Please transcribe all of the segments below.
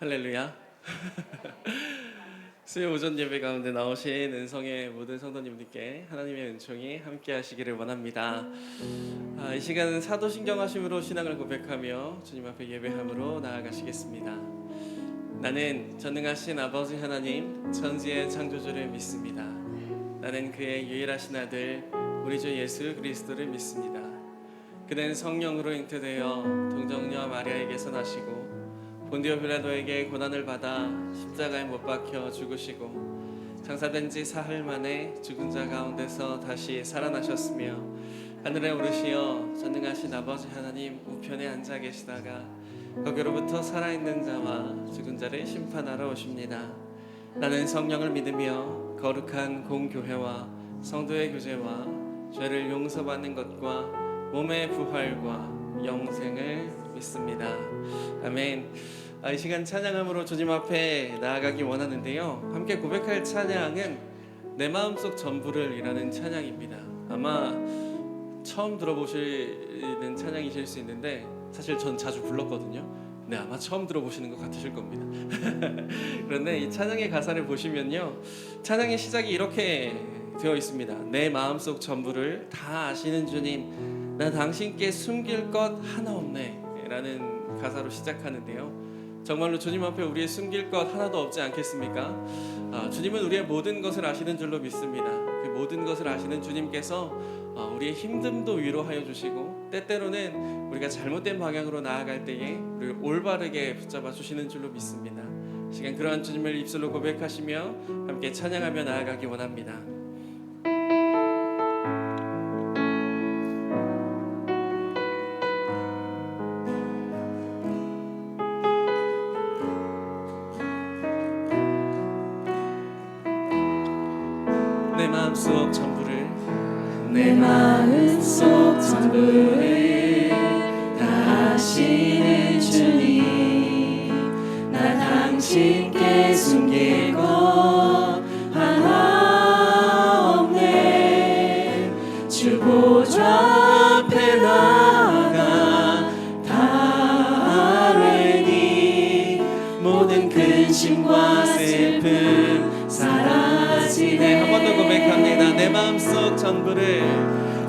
할렐루야. 수요 오전 예배 가운데 나오신 은성의 모든 성도님들께 하나님의 은총이 함께 하시기를 원합니다. 이 시간은 사도신경하심으로 신앙을 고백하며 주님 앞에 예배함으로 나아가시겠습니다. 나는 전능하신 아버지 하나님 천지의 창조주를 믿습니다. 나는 그의 유일하신 아들 우리 주 예수 그리스도를 믿습니다. 그는 성령으로 잉태되어 동정녀 마리아에게서 나시고 본디오 빌라도에게 고난을 받아 십자가에 못 박혀 죽으시고 장사된 지 사흘 만에 죽은 자 가운데서 다시 살아나셨으며 하늘에 오르시어 전능하신 아버지 하나님 우편에 앉아 계시다가 거기로부터 살아있는 자와 죽은 자를 심판하러 오십니다. 나는 성령을 믿으며 거룩한 공교회와 성도의 교제와 죄를 용서받는 것과 몸의 부활과 영생을 믿습니다. 아멘. 이 시간 찬양함으로 주님 앞에 나아가기 원하는데요, 함께 고백할 찬양은 내 마음속 전부를 이라는 찬양입니다. 아마 처음 들어보시는 찬양이실 수 있는데 사실 전 자주 불렀거든요. 네, 아마 처음 들어보시는 것 같으실 겁니다. 그런데 이 찬양의 가사를 보시면요, 찬양의 시작이 이렇게 되어 있습니다. 내 마음속 전부를 다 아시는 주님, 나 당신께 숨길 것 하나 없네 라는 가사로 시작하는데요, 정말로 주님 앞에 우리의 숨길 것 하나도 없지 않겠습니까? 주님은 우리의 모든 것을 아시는 줄로 믿습니다. 그 모든 것을 아시는 주님께서 우리의 힘듦도 위로하여 주시고 때때로는 우리가 잘못된 방향으로 나아갈 때에 우리를 올바르게 붙잡아 주시는 줄로 믿습니다. 시간 그러한 주님을 입술로 고백하시며 함께 찬양하며 나아가기 원합니다. 내 마음속 전부를 내 마음속 전부를 다 아시는 주님, 나 당신께 숨길 것 하나 없네. 주 보좌 앞에 나아가 다 아뢰니 모든 근심과 슬픔 사라지네. 한 번 더 고백합니다. 내 마음속 전부를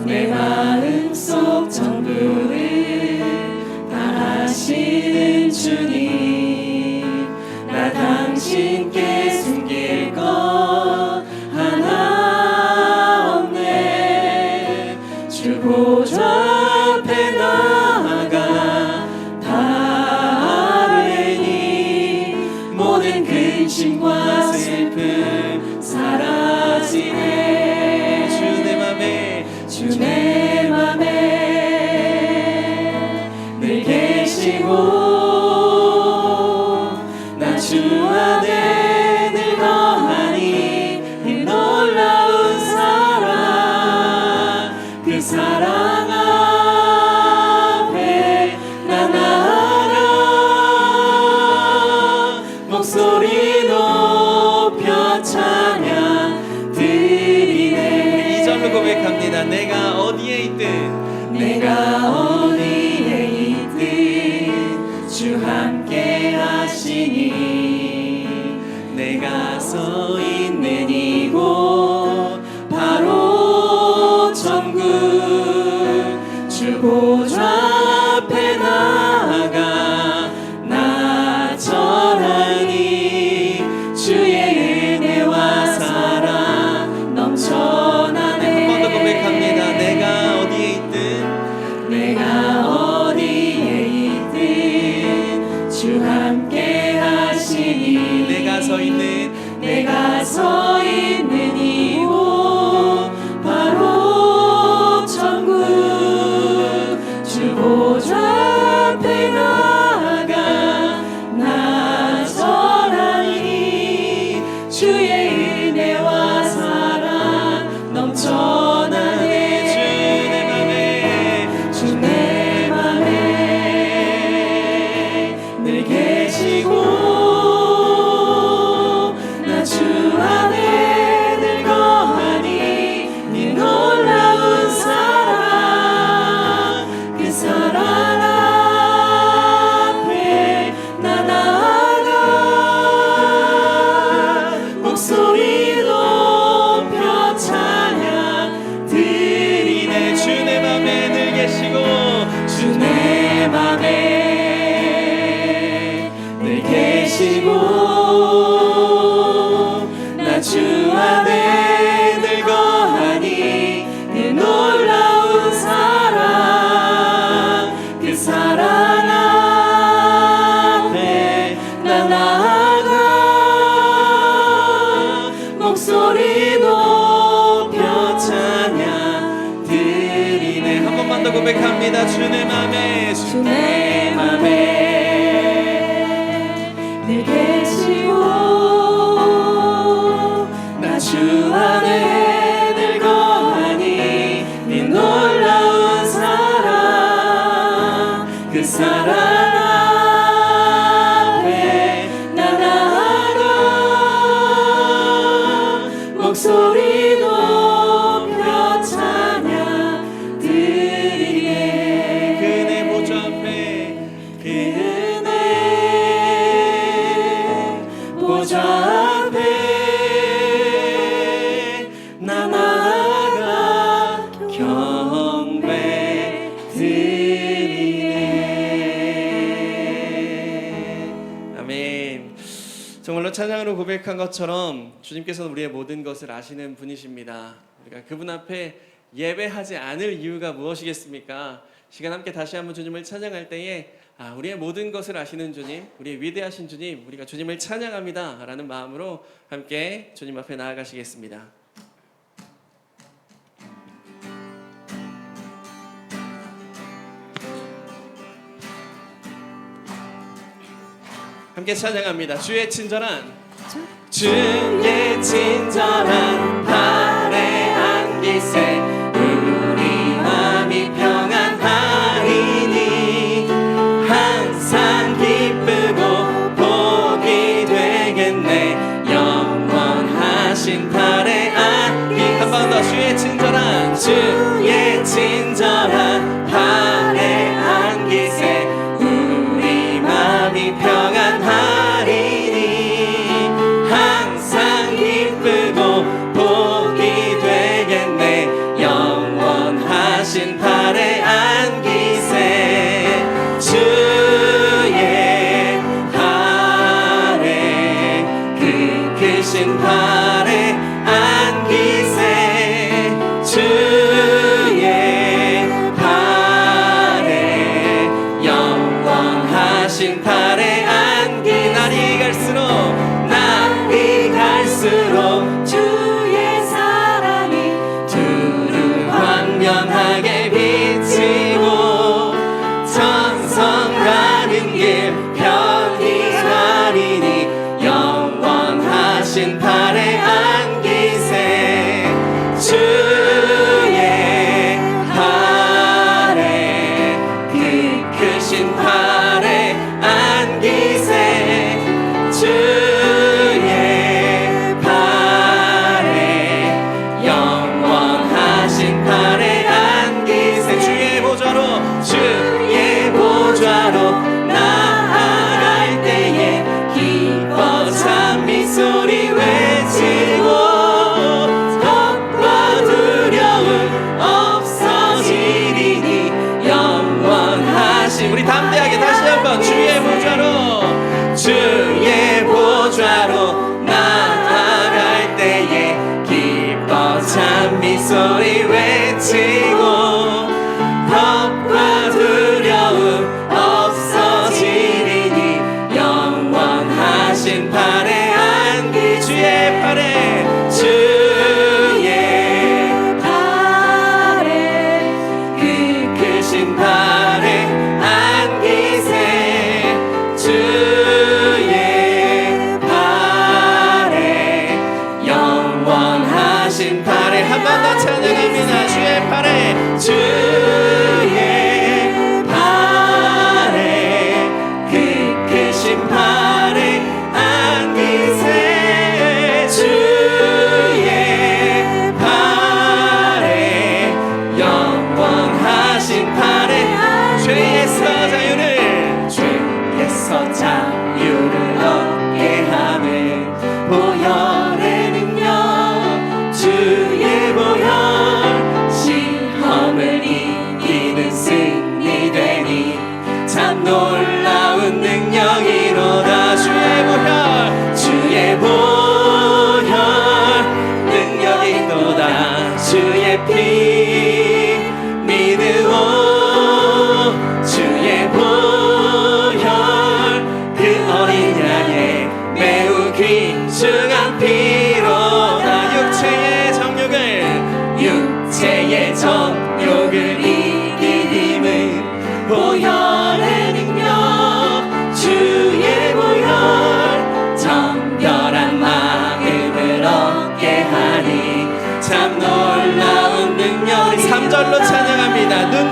내 마음속 전부를 다 아시는 주님, 나 당신께 숨길 것 하나 없네. 주 보좌 앞에 나아가 다 아뢰니 모든 근심과 슬픔 사라지네. 주 내 맘에 늘 계시고 나 주 안에 늘 거하니 이 놀라운 사랑, 그 사랑 앞에 나 나아가 목소리 높여 찬양 드리네. 이 절로 고백합니다. 내가 어디에 있든 내가 어디에 있든 주 함께 하시니 내가 서 있는 이곳 바로 천국. 주 보좌 앞에 나아가 나 전하니 주의 은혜와 사랑 넘쳐나네. 한 번 더 고백합니다. 내가 어디에 있든 주 함께 하시니 내가 서 있는 이곳 바로 천국. 주 보좌 앞에 나아가 나 전하니 주의 은혜와 사랑 넘쳐나네. 주 내 맘에 늘 계시고 나 주 안에 늘 거하니 이 놀라운 사랑, 그 사랑 앞에 나 나아가 합니다. 주 내 맘에 주 내 맘에 늘 계시고 나 주 안에 늘 거하니 네 놀라운 사랑 그 사랑 앞에 나 나아가 목소리 높여 찬양 드리네 그 은혜 보좌 앞에 그 은혜 보좌 앞에 나 나아가 경배 드리네. 아멘. 정말로 찬양으로 고백한 것처럼 주님께서는 우리의 모든 것을 아시는 분이십니다. 우리가 그분 앞에 예배하지 않을 이유가 무엇이겠습니까? 시간 함께 다시 한번 주님을 찬양할 때에 우리의 모든 것을 아시는 주님, 우리의 위대하신 주님, 우리가 주님을 찬양합니다 라는 마음으로 함께 주님 앞에 나아가시겠습니다. 함께 찬양합니다. 주의 친절한 발에 안기세 우리 마음이 평안하리니 항상 기쁘고 복이 되겠네 영원하신 발에 안기 한 번 더 주의 친절한 발에 안기세 우리 마음이 평안하리니 항상 기쁘고 복이 되겠네 영원하신 발에 안기세 주의 발에 그 크신 발에 안기세 주의 발에 영원하신 발에 안기 날이 갈수록 주의 사랑이 주를 광명하게 비치고 천성 가는 길 편히 가리니 영원하신 발에 안기세 주의 발에 그 크신 발에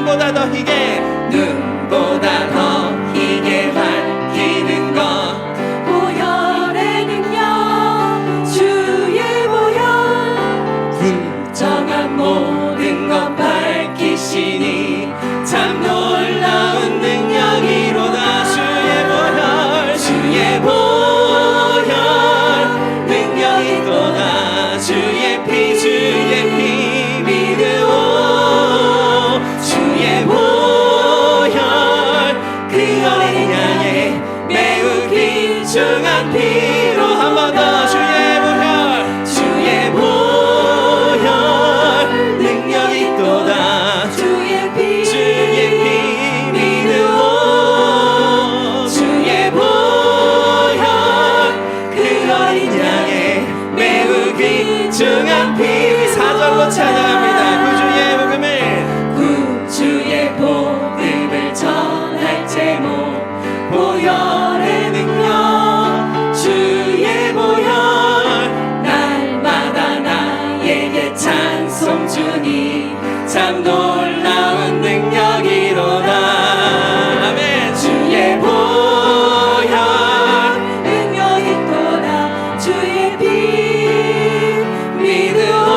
눈보다 더 희게 눈보다 더 희게 밝히는 것 보혈의 능력 주의 보혈 불정한 모든 것 밝히시니 참 놀라운 능력이로다 주의 보혈 능력이 또다 주의 피 믿으오 주의 보혈 그 어린 양의 매우 귀중한 피로 한 번 더 주의 보혈 능력이 또다 주의 피 믿으오 주의 보혈 그 어린 양의 매우 귀중한 피 4절로 찬양합니다. 구주의 복음을 전할 제목 보혈의 능력 주의 보혈 날마다 나에게 찬송 주니 참 놀라운 능력이로다 아멘 주의 보혈 능력이 또다 주의 피 믿으오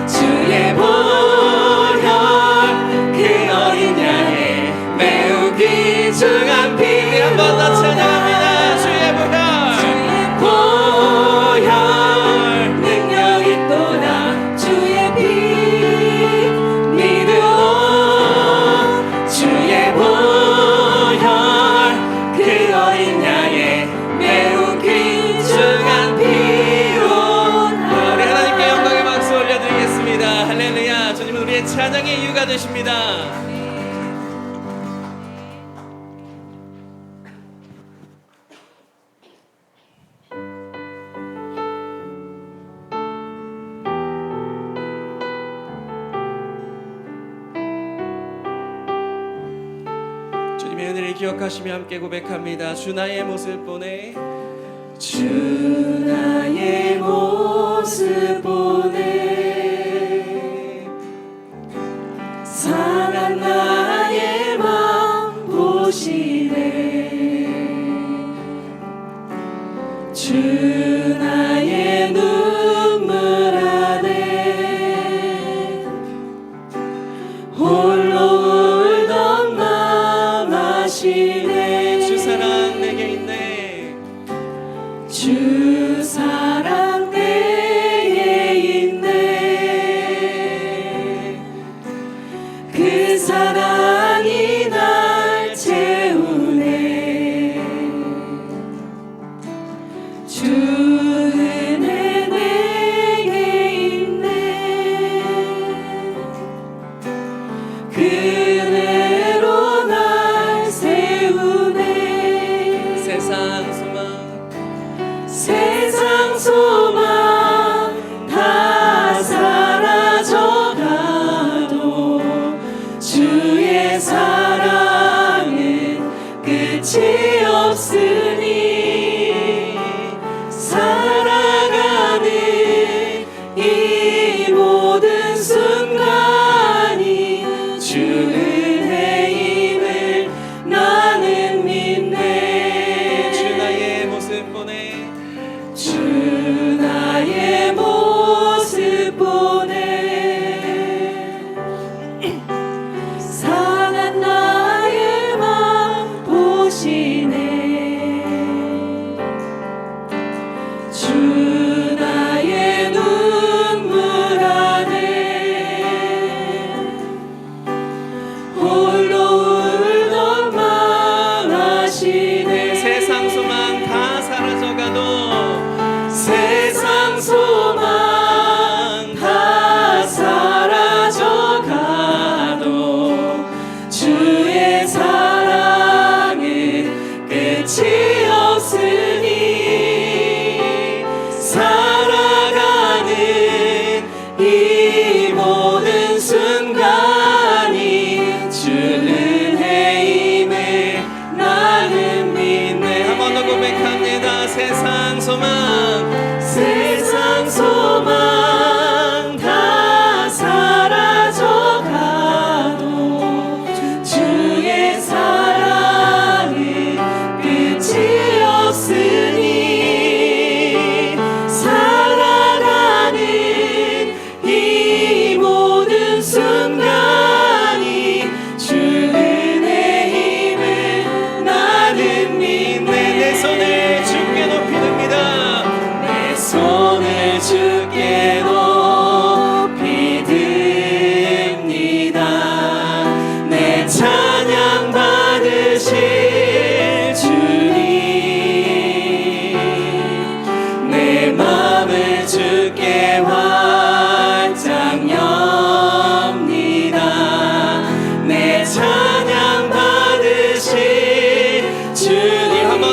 주의 보혈 그 어린 양의 매우 귀중한 피 한 번 더 찬양합니다. 주의 보혈 능력이 또다 주의 피 믿으오 주의 보혈 그 어린 양의 매우 귀중한 피로 우리 하나님께 영광의 박수 올려드리겠습니다. 할렐루야. 주님은 우리의 찬양의 이유가 되십니다. 주님의 은혜를 기억하시며 함께 고백합니다. 주 나의 모습 보내 주 나의 모습 보내 상한 나의 맘 보시네 주 나의 눈물 안에 홀로 울던 맘 아시네 주 사랑 내게 있네 주 사랑 내게 있네 그 사랑이 날 채우네 주 은혜 내게 있네 그 은혜로 날 세우네 세상 소망 다 사라져가도 주의 사랑은 끝이 없으니 살아가는 이 모든 순간이 주 은혜임을 나는 믿네 주 나의 모습 보내 주 나의 모습 보내 상한 나의 맘 보시네 주 나의 눈물 안에 홀로 울던 맘 아시네 세상 소망 다 사라져가도 세상 소망 다 사라져가도 주의 사랑은 끝이 없으니 살아가는 이 모든 순간이 주 은혜임에 나는 믿네 한 번 더 고백합니다. 세상 소망 다 사라져가도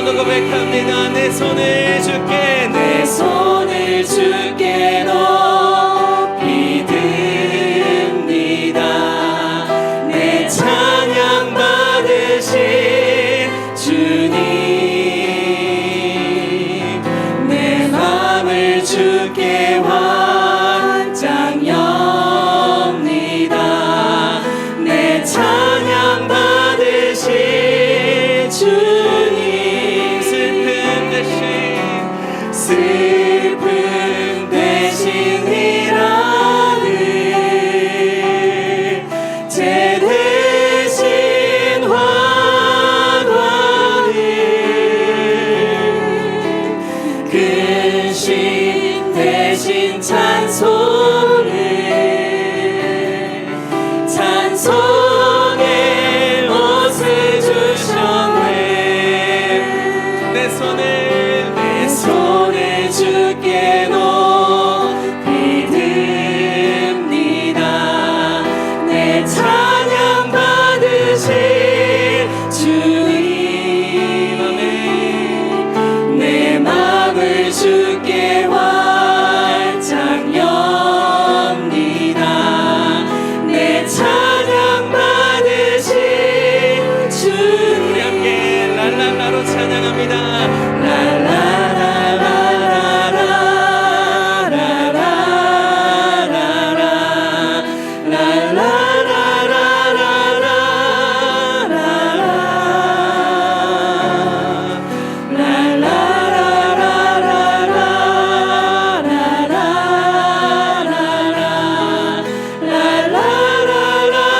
번 더 고백합니다. 내 손을 주께 내 손을 주께 높이 듭니다. 내 찬양 받으신 주님, 내 맘을 주께 활짝 엽니다. 내 찬양 받으신 주님, 슬픔 대신이라는 제 대신 환화를 근심 대신 찬송의 옷을 주셨네. 내 손을 주께 높이 듭니다. 내 찬양 받으신 주님, 내 맘을 주께 활짝 엽니다. 내 찬양 받으신 주님. 우리 함께 랄랄라로 찬양합니다.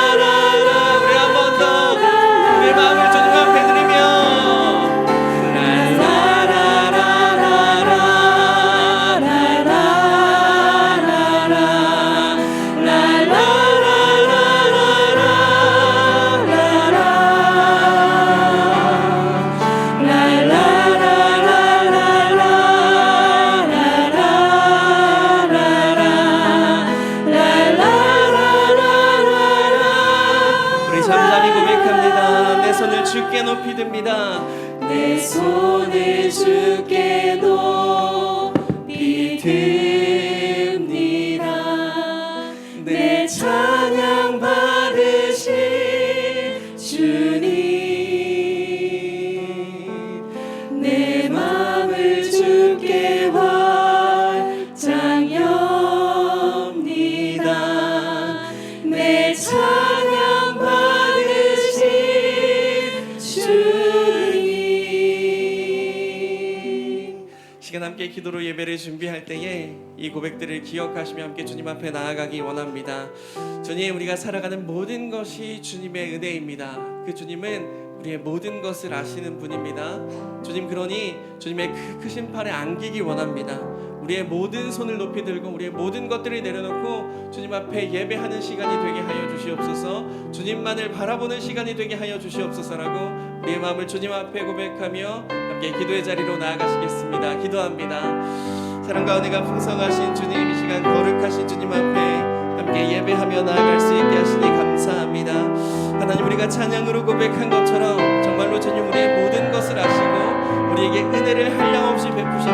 우리 한 번 더 우리 마음을 주님 앞에 드리며 우리 잠잠히 고백합니다. 내 손을 주께 높이 듭니다. 내 손을 주께 높이 듭니다. 내 찬양 받으신 주님, 내 맘을 주께 활짝 엽니다. 내 찬양 받으신 주님. 시간 함께 기도로 예배를 준비할 때에 이 고백들을 기억하시며 함께 주님 앞에 나아가기 원합니다. 주님, 우리가 살아가는 모든 것이 주님의 은혜입니다. 그 주님은 우리의 모든 것을 아시는 분입니다. 주님, 그러니 주님의 그 크신 팔에 안기기 원합니다. 우리의 모든 손을 높이 들고 우리의 모든 것들을 내려놓고 주님 앞에 예배하는 시간이 되게 하여 주시옵소서. 주님만을 바라보는 시간이 되게 하여 주시옵소서라고 우리의 마음을 주님 앞에 고백하며 함께 기도의 자리로 나아가시겠습니다. 기도합니다. 사랑과 은혜가 풍성하신 주님, 이 시간 거룩하신 주님 앞에 함께 예배하며 나아갈 수 있게 하시니 감사합니다. 하나님, 우리가 찬양으로 고백한 것처럼 정말로 주님 우리의 모든 것을 아시고 우리에게 은혜를 한량없이 베푸신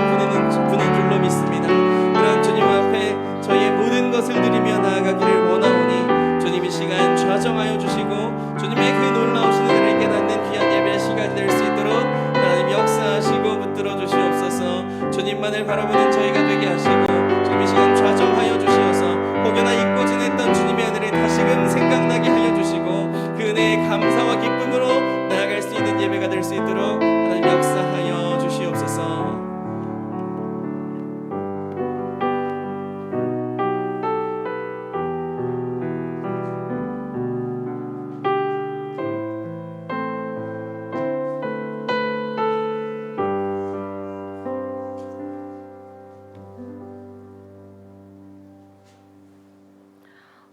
분인 줄로 믿습니다. 그런 주님 앞에 저희의 모든 것을 드리며 나아가기를 원하오니 주님 이 시간 좌정하여 주시고 주님의 그 놀라우신 은혜를 깨닫는 귀한 예배 시간이 될 수 있도록 하나님 역사하시고 붙들어 주시옵소서. 주님만을 바라보는 저희가 되게 하시고 주님 이 시간 좌정하여 주시어서 혹여나 잊고 지냈던 주님의 은혜를 다시금 생각나게 하여 주시고 그 은혜의 감사와 기쁨으로 나아갈 수 있는 예배가 될 수 있도록 하나님 역사하여 주시옵소서.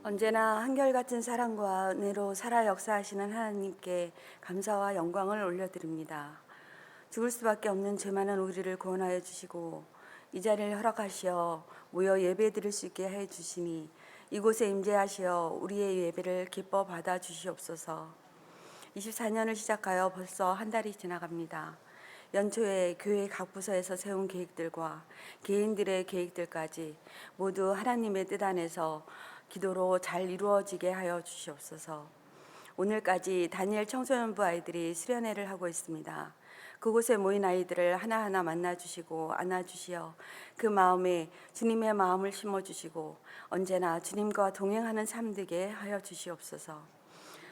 언제나 한결같은 사랑과 은혜로 살아 역사하시는 하나님께 감사와 영광을 올려드립니다. 죽을 수밖에 없는 죄 많은 우리를 구원하여 주시고 이 자리를 허락하시어 모여 예배 드릴 수 있게 해 주시니 이곳에 임재하시어 우리의 예배를 기뻐 받아 주시옵소서. 24년을 시작하여 벌써 한 달이 지나갑니다. 연초에 교회 각 부서에서 세운 계획들과 개인들의 계획들까지 모두 하나님의 뜻 안에서 기도로 잘 이루어지게 하여 주시옵소서. 오늘까지 다니엘 청소년부 아이들이 수련회를 하고 있습니다. 그곳에 모인 아이들을 하나하나 만나주시고 안아주시어 그 마음에 주님의 마음을 심어주시고 언제나 주님과 동행하는 삶 되게 하여 주시옵소서.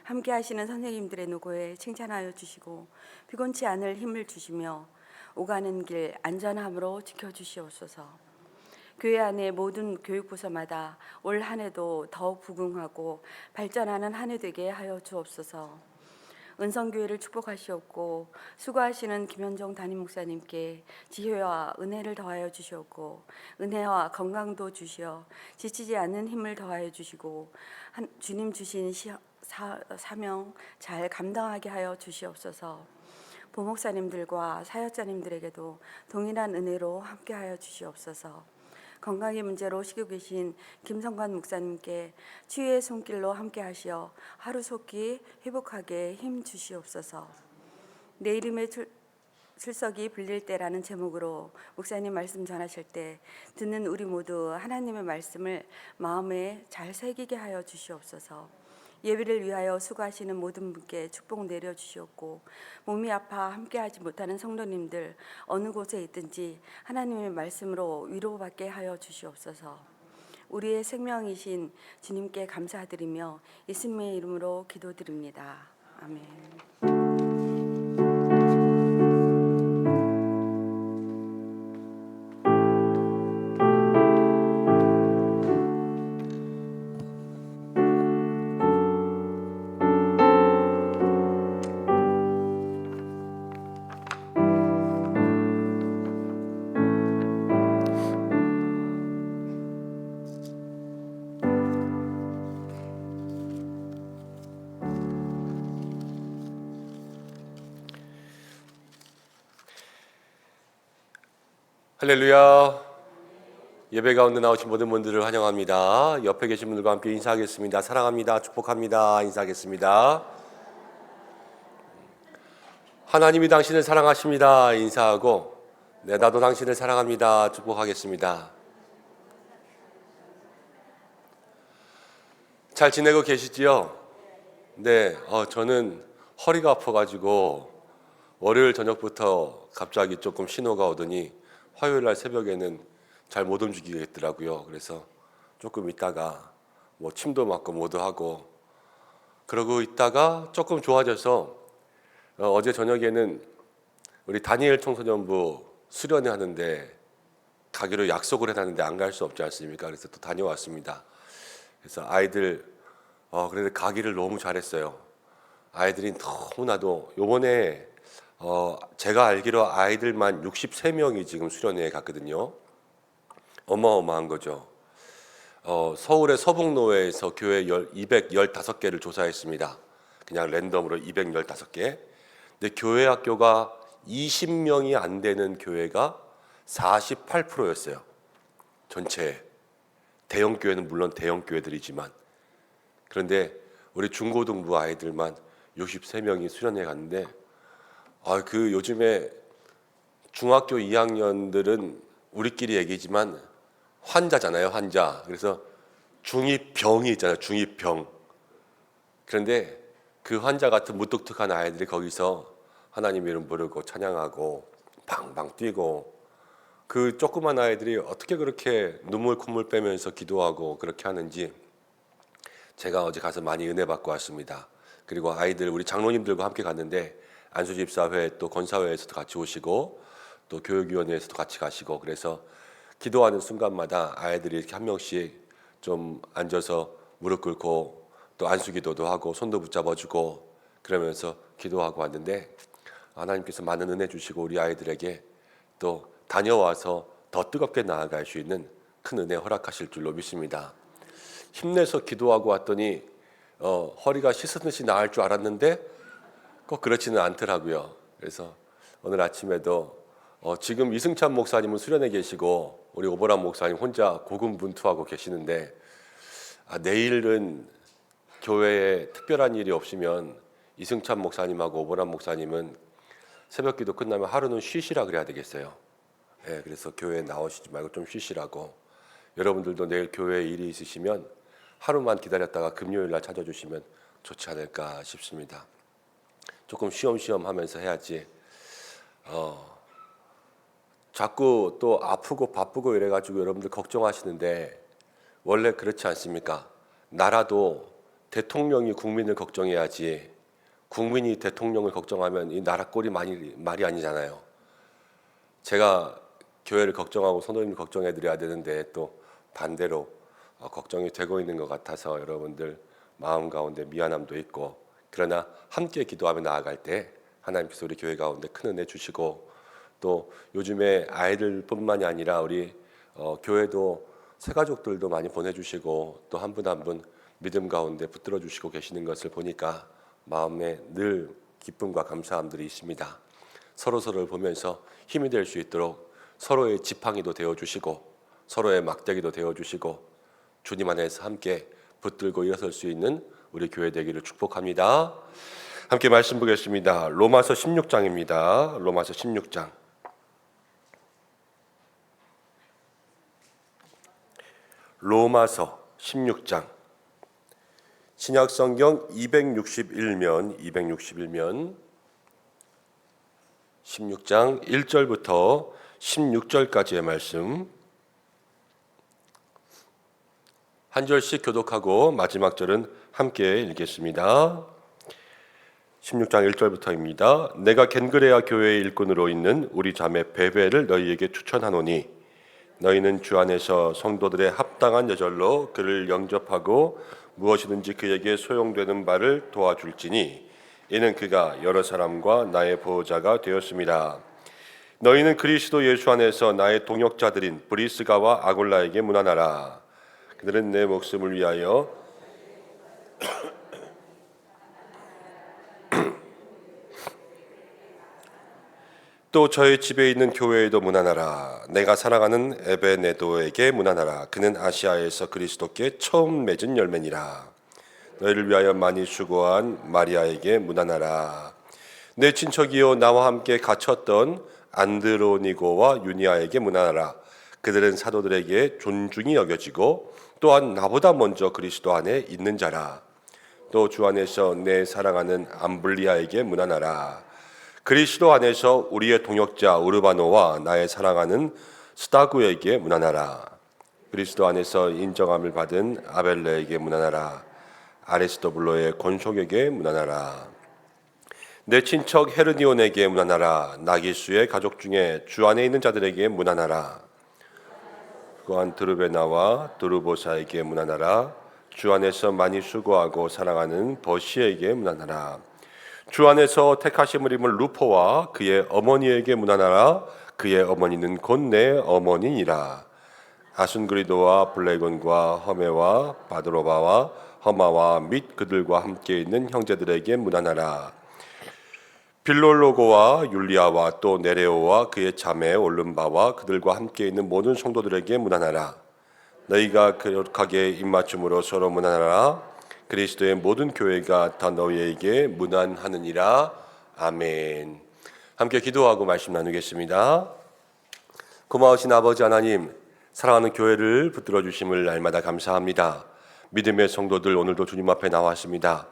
함께 하시는 선생님들의 노고에 칭찬하여 주시고 피곤치 않을 힘을 주시며 오가는 길 안전함으로 지켜주시옵소서. 교회 안의 모든 교육부서마다 올 한 해도 더욱 부흥하고 발전하는 한 해 되게 하여 주옵소서. 은성교회를 축복하시옵고 수고하시는 김현정 담임 목사님께 지혜와 은혜를 더하여 주시옵고 은혜와 건강도 주시어 지치지 않는 힘을 더하여 주시고 주님 주신 사명 잘 감당하게 하여 주시옵소서. 부목사님들과 사역자님들에게도 동일한 은혜로 함께하여 주시옵소서. 건강의 문제로 쉬고 계신 김성관 목사님께 치유의 손길로 함께 하시어 하루속히 회복하게 힘 주시옵소서. 내 이름의 출석이 불릴 때라는 제목으로 목사님 말씀 전하실 때 듣는 우리 모두 하나님의 말씀을 마음에 잘 새기게 하여 주시옵소서. 예배를 위하여 수고하시는 모든 분께 축복 내려주시옵고 몸이 아파 함께하지 못하는 성도님들 어느 곳에 있든지 하나님의 말씀으로 위로받게 하여 주시옵소서. 우리의 생명이신 주님께 감사드리며 예수님의 이름으로 기도드립니다. 아멘. 할렐루야. 예배 가운데 나오신 모든 분들을 환영합니다. 옆에 계신 분들과 함께 인사하겠습니다. 사랑합니다. 축복합니다. 인사하겠습니다. 하나님이 당신을 사랑하십니다. 인사하고 나도 당신을 사랑합니다. 축복하겠습니다. 잘 지내고 계시지요? 네, 저는 허리가 아파가지고 월요일 저녁부터 갑자기 조금 신호가 오더니 화요일 날 새벽에는 잘 못 움직이겠더라고요. 그래서 조금 있다가 뭐 침도 맞고 뭐도 하고 그러고 있다가 조금 좋아져서 어제 저녁에는 우리 다니엘 청소년부 수련회 하는데 가기로 약속을 해놨는데 안 갈 수 없지 않습니까? 그래서 또 다녀왔습니다. 그래서 아이들 그래도 가기를 너무 잘했어요. 아이들이 너무나도 요번에 제가 알기로 아이들만 63명이 지금 수련회에 갔거든요. 어마어마한 거죠. 서울의 서북로에서 교회 215개를 조사했습니다. 그냥 랜덤으로 215개. 근데 교회 학교가 20명이 안 되는 교회가 48%였어요. 전체. 대형 교회는 물론 대형 교회들이지만. 그런데 우리 중고등부 아이들만 63명이 수련회 갔는데 그 요즘에 중학교 2학년들은 우리끼리 얘기지만 환자잖아요, 환자. 그래서 중2병이 있잖아요, 중2병. 그런데 그 환자 같은 무뚝뚝한 아이들이 거기서 하나님 이름 부르고 찬양하고 방방 뛰고 그 조그만 아이들이 어떻게 그렇게 눈물 콧물 빼면서 기도하고 그렇게 하는지 제가 어제 가서 많이 은혜 받고 왔습니다. 그리고 아이들 우리 장로님들과 함께 갔는데 안수집사회 또 권사회에서도 같이 오시고 또 교육위원회에서도 같이 가시고 그래서 기도하는 순간마다 아이들이 이렇게 한 명씩 좀 앉아서 무릎 꿇고 또 안수기도도 하고 손도 붙잡아주고 그러면서 기도하고 왔는데 하나님께서 많은 은혜 주시고 우리 아이들에게 또 다녀와서 더 뜨겁게 나아갈 수 있는 큰 은혜 허락하실 줄로 믿습니다. 힘내서 기도하고 왔더니 허리가 씻으듯이 나을 줄 알았는데 꼭 그렇지는 않더라고요. 그래서 오늘 아침에도 지금 이승찬 목사님은 수련회 계시고 우리 오보람 목사님 혼자 고군분투하고 계시는데 내일은 교회에 특별한 일이 없으면 이승찬 목사님하고 오보람 목사님은 새벽기도 끝나면 하루는 쉬시라 그래야 되겠어요. 예, 그래서 교회에 나오시지 말고 좀 쉬시라고. 여러분들도 내일 교회에 일이 있으시면 하루만 기다렸다가 금요일 날 찾아주시면 좋지 않을까 싶습니다. 조금 쉬엄쉬엄 하면서 해야지 자꾸 또 아프고 바쁘고 이래가지고 여러분들 걱정하시는데 원래 그렇지 않습니까? 나라도 대통령이 국민을 걱정해야지 국민이 대통령을 걱정하면 이 나라 꼴이 말이 아니잖아요. 제가 교회를 걱정하고 성도님을 걱정해 드려야 되는데 또 반대로 걱정이 되고 있는 것 같아서 여러분들 마음 가운데 미안함도 있고, 그러나 함께 기도하며 나아갈 때 하나님께서 우리 교회 가운데 큰 은혜 주시고, 또 요즘에 아이들뿐만이 아니라 우리 교회도 새가족들도 많이 보내주시고 또 한 분 한 분 믿음 가운데 붙들어 주시고 계시는 것을 보니까 마음에 늘 기쁨과 감사함들이 있습니다. 서로를 보면서 힘이 될 수 있도록 서로의 지팡이도 되어주시고 서로의 막대기도 되어주시고 주님 안에서 함께 붙들고 일어설 수 있는 우리 교회 되기를 축복합니다. 함께 말씀 보겠습니다. 로마서 16장입니다. 로마서 16장. 로마서 16장. 신약성경 261면 16장 1절부터 16절까지의 말씀 한 절씩 교독하고 마지막 절은 함께 읽겠습니다. 16장 1절부터입니다. 내가 겐그레아 교회의 일꾼으로 있는 우리 자매 베베를 너희에게 추천하노니 너희는 주 안에서 성도들의 합당한 여절로 그를 영접하고 무엇이든지 그에게 소용되는 바를 도와줄지니 이는 그가 여러 사람과 나의 보호자가 되었습니다. 너희는 그리스도 예수 안에서 나의 동역자들인 브리스가와 아굴라에게 문안하라. 그들은 내 목숨을 위하여 또 저의 집에 있는 교회에도 문안하라. 내가 사랑하는 에베네도에게 문안하라. 그는 아시아에서 그리스도께 처음 맺은 열매니라. 너희를 위하여 많이 수고한 마리아에게 문안하라. 내 친척이요 나와 함께 갇혔던 안드로니고와 유니아에게 문안하라. 그들은 사도들에게 존중이 여겨지고 또한 나보다 먼저 그리스도 안에 있는 자라. 또 주 안에서 내 사랑하는 암블리아에게 문안하라. 그리스도 안에서 우리의 동역자 우르바노와 나의 사랑하는 스타구에게 문안하라. 그리스도 안에서 인정함을 받은 아벨레에게 문안하라. 아리스토블로의 권속에게 문안하라. 내 친척 헤르디온에게 문안하라. 나기수의 가족 중에 주 안에 있는 자들에게 문안하라. 또한 드루베나와 드루보사에게 문안하라. 주 안에서 많이 수고하고 사랑하는 버시에게 문안하라. 주 안에서 택하심을 입은 루포와 그의 어머니에게 문안하라. 그의 어머니는 곧 내 어머니니라. 아순그리도와 블레곤과 허메와 바드로바와 허마와 및 그들과 함께 있는 형제들에게 문안하라. 빌롤로고와 율리아와 또 네레오와 그의 자매 올름바와 그들과 함께 있는 모든 성도들에게 문안하라. 너희가 거룩하게 입맞춤으로 서로 문안하라. 그리스도의 모든 교회가 다 너희에게 문안하느니라. 아멘. 함께 기도하고 말씀 나누겠습니다. 고마우신 아버지 하나님, 사랑하는 교회를 붙들어 주심을 날마다 감사합니다. 믿음의 성도들 오늘도 주님 앞에 나왔습니다.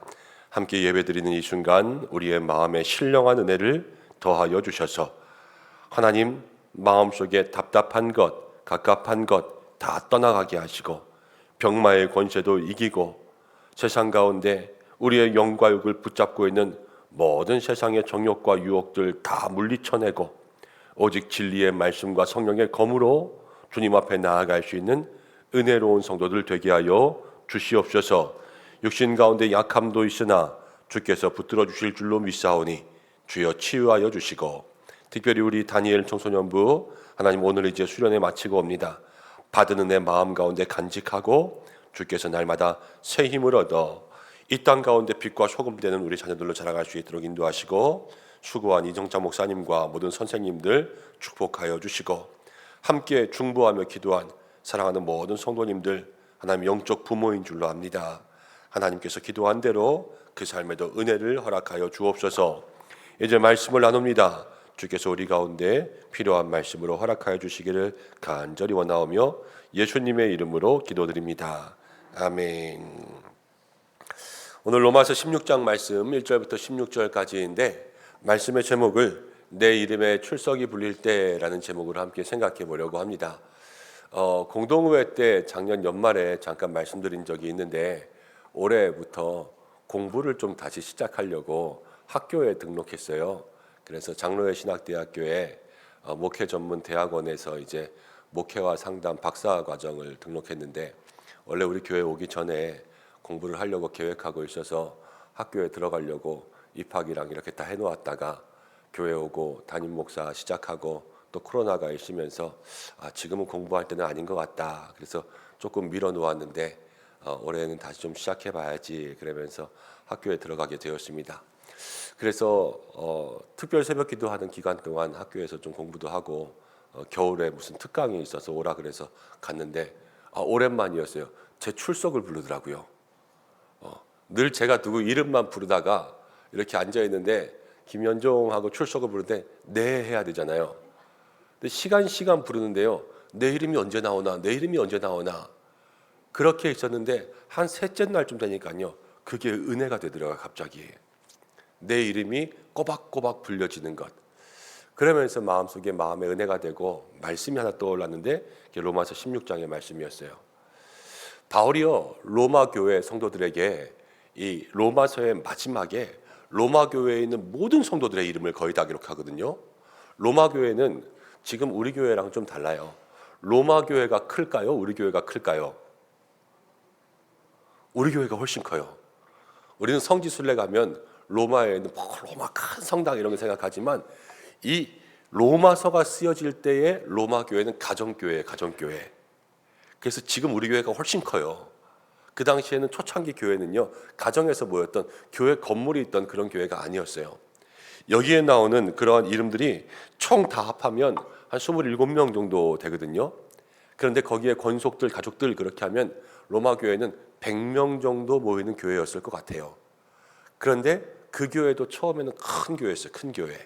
함께 예배드리는 이 순간 우리의 마음에 신령한 은혜를 더하여 주셔서 하나님 마음속에 답답한 것, 갑갑한 것 다 떠나가게 하시고 병마의 권세도 이기고 세상 가운데 우리의 영과 육을 붙잡고 있는 모든 세상의 정욕과 유혹들 다 물리쳐내고 오직 진리의 말씀과 성령의 검으로 주님 앞에 나아갈 수 있는 은혜로운 성도들 되게 하여 주시옵소서. 육신 가운데 약함도 있으나 주께서 붙들어 주실 줄로 믿사오니 주여 치유하여 주시고, 특별히 우리 다니엘 청소년부 하나님 오늘 이제 수련회 마치고 옵니다. 받은 은혜 마음 가운데 간직하고 주께서 날마다 새 힘을 얻어 이 땅 가운데 빛과 소금 되는 우리 자녀들로 자라갈 수 있도록 인도하시고, 수고한 이정자 목사님과 모든 선생님들 축복하여 주시고, 함께 중보하며 기도한 사랑하는 모든 성도님들 하나님 영적 부모인 줄로 압니다. 하나님께서 기도한 대로 그 삶에도 은혜를 허락하여 주옵소서. 이제 말씀을 나눕니다. 주께서 우리 가운데 필요한 말씀으로 허락하여 주시기를 간절히 원하오며 예수님의 이름으로 기도드립니다. 아멘. 오늘 로마서 16장 말씀 1절부터 16절까지인데 말씀의 제목을 내 이름에 출석이 불릴 때라는 제목으로 함께 생각해 보려고 합니다. 공동의회 때 작년 연말에 잠깐 말씀드린 적이 있는데 올해부터 공부를 좀 다시 시작하려고 학교에 등록했어요. 그래서 장로회 신학대학교에 목회 전문 대학원에서 이제 목회와 상담 박사 과정을 등록했는데 원래 우리 교회 오기 전에 공부를 하려고 계획하고 있어서 학교에 들어가려고 입학이랑 이렇게 다 해놓았다가 교회 오고 담임 목사 시작하고 또 코로나가 있으면서 지금은 공부할 때는 아닌 것 같다. 그래서 조금 미뤄 놓았는데 올해는 다시 좀 시작해 봐야지 그러면서 학교에 들어가게 되었습니다. 그래서 특별 새벽 기도하는 기간 동안 학교에서 좀 공부도 하고 겨울에 무슨 특강이 있어서 오라 그래서 갔는데 오랜만이었어요. 제 출석을 부르더라고요. 늘 제가 누구 이름만 부르다가 이렇게 앉아 있는데 김연종하고 출석을 부르는데 네 해야 되잖아요. 근데 시간 부르는데요. 내 이름이 언제 나오나 내 이름이 언제 나오나 그렇게 있었는데 한 셋째 날쯤 되니까요. 그게 은혜가 되더라고요. 갑자기 내 이름이 꼬박꼬박 불려지는 것. 그러면서 마음속에 마음의 은혜가 되고 말씀이 하나 떠올랐는데 그게 로마서 16장의 말씀이었어요. 바울이요 로마 교회 성도들에게 이 로마서의 마지막에 로마 교회에 있는 모든 성도들의 이름을 거의 다 기록하거든요. 로마 교회는 지금 우리 교회랑 좀 달라요. 로마 교회가 클까요? 우리 교회가 클까요? 우리 교회가 훨씬 커요. 우리는 성지순례 가면 로마에 있는 로마 큰 성당 이런 거 생각하지만 이 로마서가 쓰여질 때의 로마 교회는 가정교회예요. 가정교회. 그래서 지금 우리 교회가 훨씬 커요. 그 당시에는 초창기 교회는요 가정에서 모였던 교회 건물이 있던 그런 교회가 아니었어요. 여기에 나오는 그러한 이름들이 총 다 합하면 한 27명 정도 되거든요. 그런데 거기에 권속들 가족들 그렇게 하면 로마 교회는 100명 정도 모이는 교회였을 것 같아요. 그런데 그 교회도 처음에는 큰 교회였어요. 큰 교회.